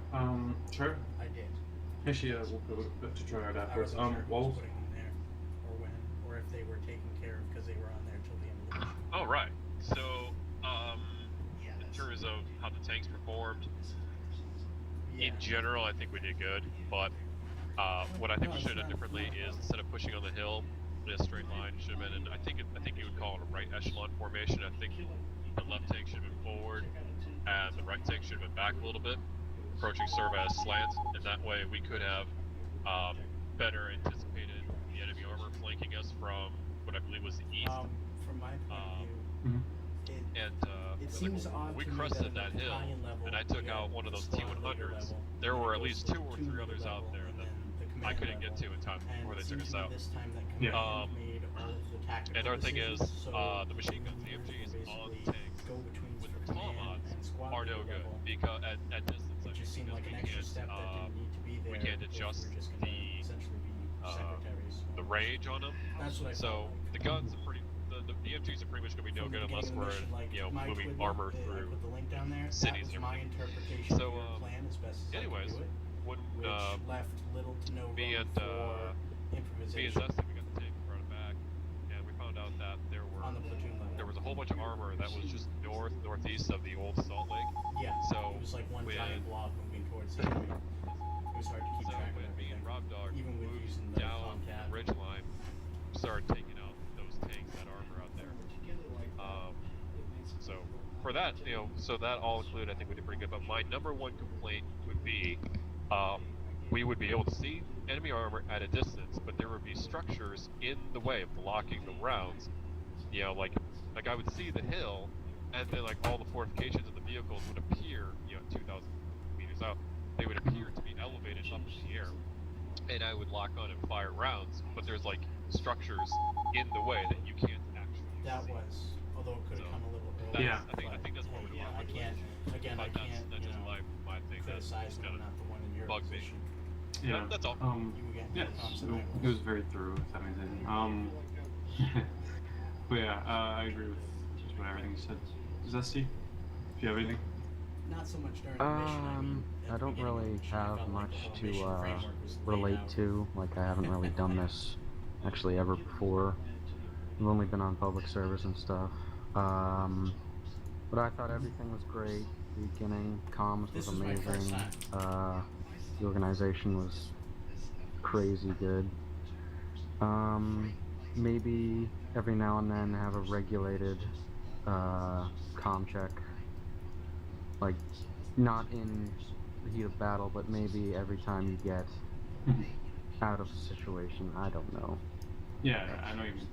sure. I did. Actually, we'll go to try out afterwards. Wobbles. Or if they were taken care of because they were on there till the end of the mission. Oh, right. So, in terms of how the tanks performed, in general, I think we did good, but what I think we should have done differently is instead of pushing on the hill in a straight line, should have been in, I think you would call it a right echelon formation. I think the left tank should have been forward, and the right tank should have been back a little bit, approaching serve as slants, and that way we could have better anticipated the enemy armor flanking us from what I believe was the east. From my point of view, it seems odd we to me crested that that hill, and I took out one of those T-100s. There were at least 2 or 3 others out there that I couldn't get to in time before they took us out. Yeah. And our thing is, the machine guns, the MGs on the tanks with the TaW mods are no good because at distance, we can't adjust the range on them. So the guns are pretty. The MGs are pretty much going to be no good unless we're moving armor through cities and everything. So anyways, when left little to no me room and for improvisation. Zesty, we got the tank front and back, and we found out that there was a whole bunch of armor that was just northeast of the old Salt Lake. Yeah. So It was like one when, giant block moving towards the enemy. It was hard to keep so track of when me everything. and Rob Dog Even with moved using the down Tomcat. the ridgeline, started taking out those tanks, that armor out there. So for that, so that all included, I think we did pretty good. But my number one complaint would be, we would be able to see enemy armor at a distance, but there would be structures in the way blocking the rounds. Like I would see the hill, and then like all the fortifications of the vehicles would appear, 2,000 meters out. They would appear to be elevated up in the air, and I would lock on and fire rounds. But there's like structures in the way that you can't actually. That was, although it could have come a little earlier. Yeah, I think that's what we're doing. I can't, again, I can't, that's just my thing. criticize them, not the one in your position. Yeah. That's all. Yeah. It was very thorough, if that means anything. But yeah, I agree with just about everything you said. Zesty, if you have anything. Not so much during the mission. I don't really have much to relate to. Like, I haven't really done this actually ever before. I've only been on public service and stuff. But I thought everything was great. The beginning, comms was amazing. The organization was crazy good. Maybe every now and then have a regulated comm check. Like, not in the heat of battle, but maybe every time you get out of a situation. I don't know. Yeah, I know what you mean.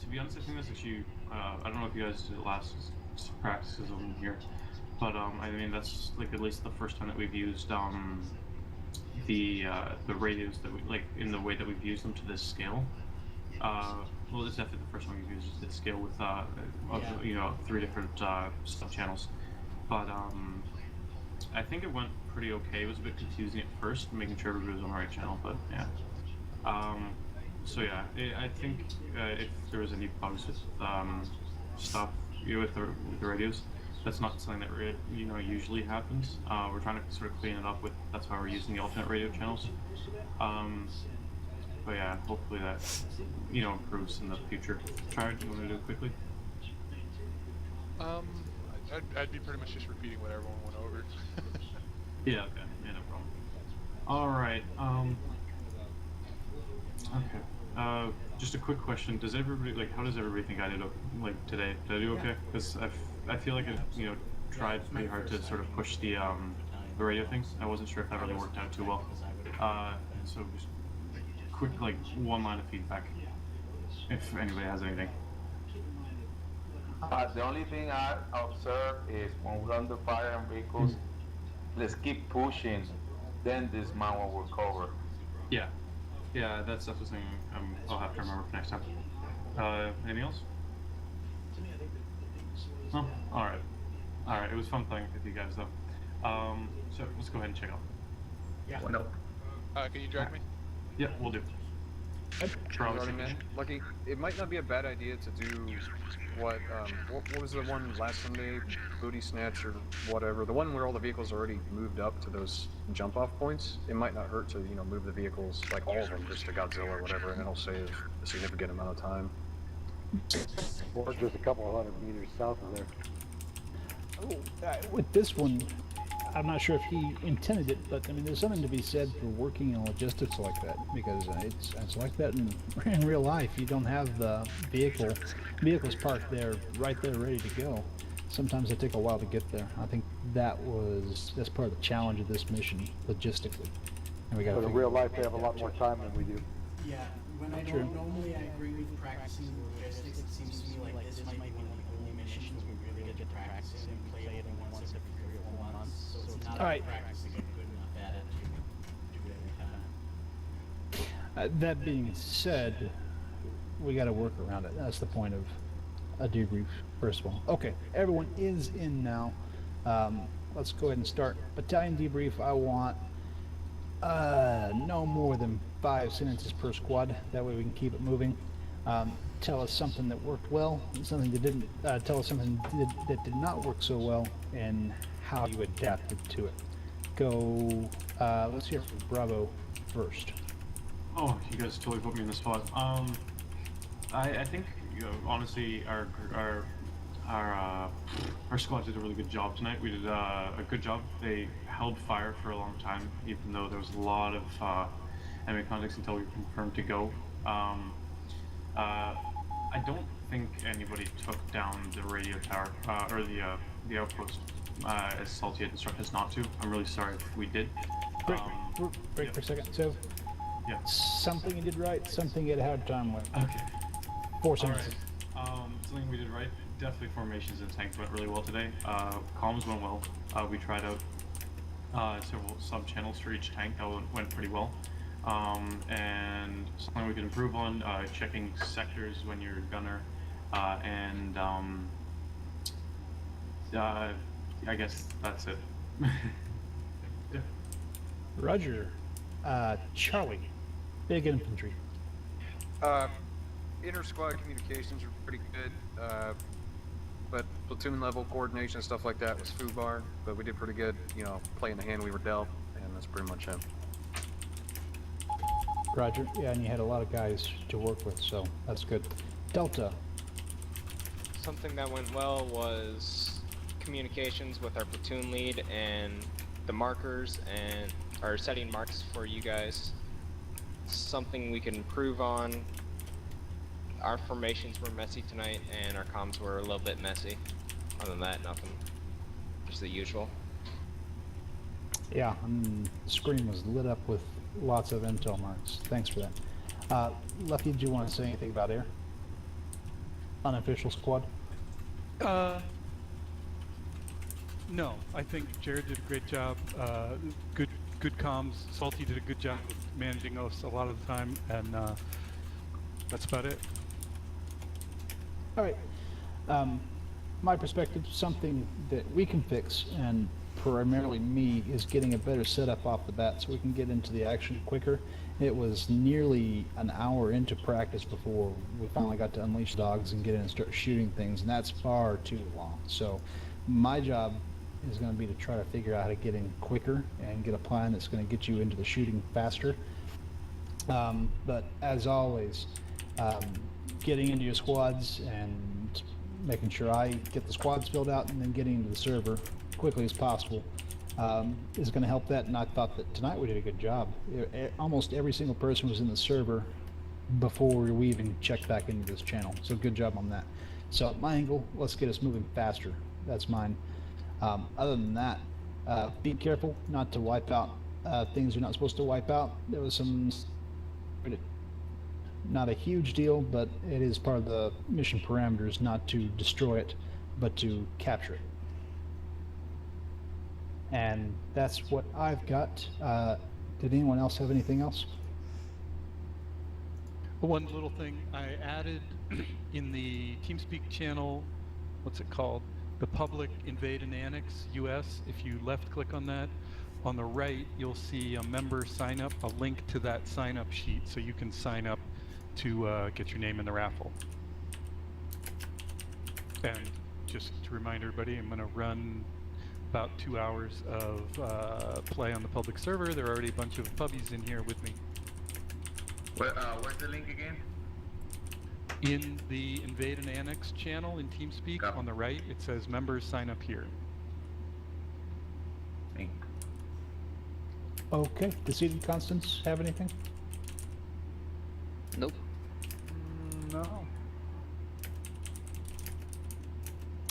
To be honest, I think that's actually, I don't know if you guys did the last practices on here, but I mean, that's like at least the first time that we've used the radios that we, like, in the way that we've used them to this scale. Well, it's definitely the first time we've used this scale with, 3 different sub channels. But I think it went pretty okay. It was a bit confusing at first, making sure everybody was on the right channel, but yeah. So yeah, I think if there was any bugs with stuff with the radios, that's not something that usually happens. We're trying to sort of clean it up with. That's why we're using the alternate radio channels. But yeah, hopefully that improves in the future. Try. Do you want to do it quickly? I'd be pretty much just repeating what everyone went over. Yeah. Okay. Yeah. No problem. All right. Okay. Just a quick question. Does everybody how does everybody think I did today? Did I do okay? Because I feel like I tried pretty hard to sort of push the radio things. I wasn't sure if that really worked out too well. So just quick one line of feedback, if anybody has anything. The only thing I observe is when we're under fire on vehicles, let's keep pushing, then dismount when we're covered. Yeah. Yeah, that's the thing I'll have to remember for next time. Anything else? Oh, alright. Alright, it was fun playing with you guys though. So let's go ahead and check out. Yeah. What up? Can you drag me? Yeah, we'll do. Already, man. Lucky, it might not be a bad idea to do what was the one last Sunday, booty snatch or whatever, the one where all the vehicles are already moved up to those jump off points. It might not hurt to move the vehicles, like all of them, just to Godzilla or whatever, and it'll save a significant amount of time. Or just a couple of 100 meters south of there. With this one, I'm not sure if he intended it, but I mean, there's something to be said for working in logistics like that, because it's like that in real life. You don't have the vehicles parked there, right there, ready to go. Sometimes they take a while to get there. I think that's part of the challenge of this mission, logistically. And we got. But in real life, they have a lot more time than we do. Yeah, when I don't normally I agree with practicing logistics. It seems to me like this might be one of the only missions we really get to practice and play it once every 3 or 4 months. So it's not practicing it good enough at it to do it every time. That being said, we got to work around it. That's the point of a debrief, first of all. Okay, everyone is in now. Let's go ahead and start. Battalion debrief, I want no more than 5 sentences per squad. That way we can keep it moving. Tell us something that worked well, something that didn't. Tell us something that did not work so well, and how you adapted to it. go. Let's hear from Bravo first. Oh, you guys totally put me in the spot. I think honestly our squad did a really good job tonight. We did a good job. They held fire for a long time, even though there was a lot of enemy contacts until we were confirmed to go. I don't think anybody took down the radio tower or the outpost as Salty had instructed us not to. I'm really sorry if we did. Break for a second. So, yeah. Something you did right, something you had a hard time with. Okay. 4 sentences. Something we did right. Definitely formations and tanks went really well today. Comms went well. We tried out several sub-channels for each tank. That went pretty well. And something we could improve on, checking sectors when you're a gunner, and I guess that's it. Yeah. Roger. Charlie, big infantry. Inter-squad communications were pretty good, but platoon level coordination and stuff like that was foobar, but we did pretty good, playing the hand we were dealt, and that's pretty much it. Roger. Yeah, and you had a lot of guys to work with, so that's good. Delta. Something that went well was communications with our platoon lead and the markers and our setting marks for you guys. Something we can improve on. Our formations were messy tonight and our comms were a little bit messy. Other than that, nothing. Just the usual. Yeah, the screen was lit up with lots of intel marks. Thanks for that. Lucky, did you want to say anything about air? Unofficial squad? No, I think Jared did a great job. Good comms. Salty did a good job of managing us a lot of the time, and that's about it. All right. My perspective, something that we can fix, and primarily me, is getting a better setup off the bat so we can get into the action quicker. It was nearly an hour into practice before we finally got to unleash dogs and get in and start shooting things, and that's far too long. So my job is going to be to try to figure out how to get in quicker and get a plan that's going to get you into the shooting faster. But as always, getting into your squads and making sure I get the squads filled out and then getting into the server quickly as possible is going to help that. And I thought that tonight we did a good job. Almost every single person was in the server before we even checked back into this channel. So good job on that. So at my angle, let's get us moving faster. That's mine. Other than that, be careful not to wipe out things you're not supposed to wipe out. There was some, not a huge deal, but it is part of the mission parameters not to destroy it, but to capture it. And that's what I've got. Did anyone else have anything else? One little thing I added in the TeamSpeak channel, what's it called? The Public Invade and Annex US. If you left click on that, on the right you'll see a member sign up, a link to that sign up sheet so you can sign up to get your name in the raffle. And just to remind everybody, I'm going to run about 2 hours of play on the public server. There are already a bunch of puppies in here with me. Where's the link again? In the Invade and Annex channel in TeamSpeak, on the right, it says members sign up here. Okay. Deceded Constance have anything? Nope. No.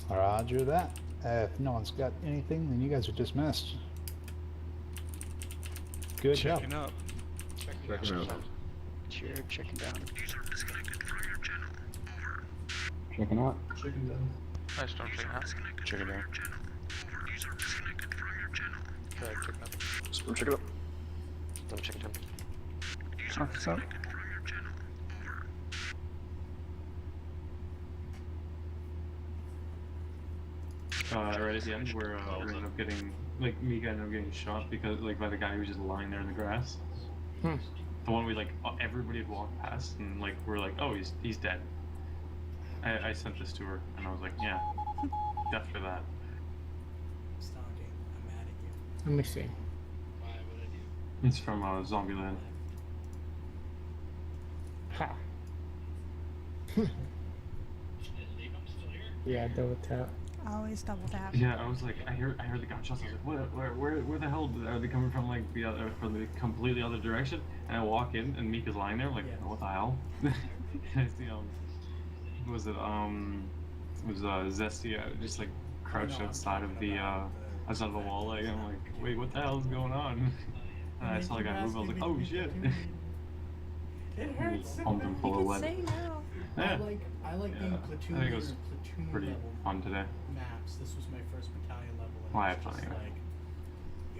Roger that. If no one's got anything, then you guys are dismissed. Good job. Checking up. Checking out. Jared, checking down. Checking out. Checking down. I storm checking out. Checking down. Okay, checking up. Storm checking up. Storm checking down. What's up? Right at the end where we ended up getting, like, Mika ended up getting shot because, like, by the guy who was just lying there in the grass. The one we, like, everybody had walked past and, like, we're like, oh, he's dead. I sent this to her and I was like, yeah, death for that. Stalking. I'm mad at you. Let me see. It's from Zombieland. Ha. Yeah, double tap. Always double tap. Yeah, I was like, I heard the gunshots. I was like, where the hell are they coming from? Like from the completely other direction? And I walk in, and Mika's lying there. I'm like, what the hell? And I see who was it? It was Zesty just like crouched outside of the wall. Like I'm like, wait, what the hell is going on? And I saw the guy move. I was like, oh shit! It hurts. Pumped him full of lead. no. Yeah. I like being platoon I think it was platoon pretty level fun today. maps. This was my first battalion level. And Well, I it have was fun just anyway. like,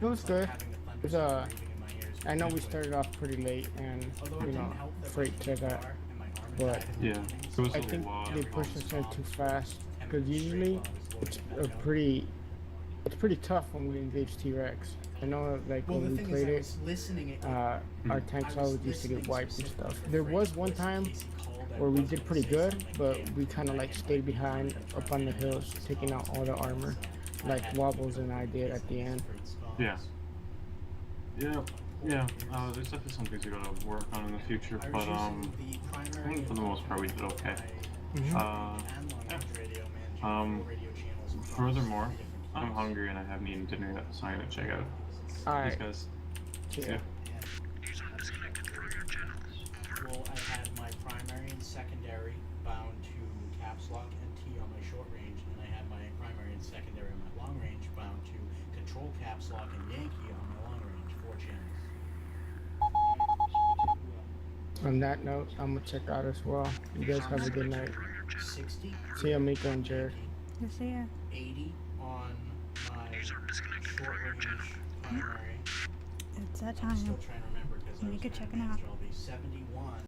It was like good. having a It was thunderstorm breathing in my ears. I know we started off pretty late and Although it you know didn't help that freight my to that, car and my armor but died in the Yeah, beginning, it was I a think lot they of pushed us in too fast and because it was straight usually while I was it's loading a back up. pretty tough when we engage T-Rex. I know like Well, when the we thing is, played I it, was listening it. our tanks I was always used to get listening wiped and specifically stuff. for There Frank was one because in time case he called, I where we was did gonna pretty say good, something, but yeah, we kind of like stayed behind up on the hills, taking out all the armor, like Wobbles and I did at the end. Yeah. Yeah. Yeah. There's definitely some things we gotta work on in the future, but I think for the most part we did okay. Furthermore, I'm hungry and I haven't eaten dinner yet, so I'm gonna check out. Alright. Thanks, guys. Yeah. Well, I had my primary and secondary bound to caps lock and T on my short range, and then I had my primary and secondary on my long range bound to control caps lock and Yankee on my long range, 4 channels. On that note, I'm gonna check out as well. You guys have a good night. 60. See ya, Mika and Jared. Just see ya. 80 on my short range primary. It's that I'm time. still trying to remember because I You was could trying check to it out. manage all these. 71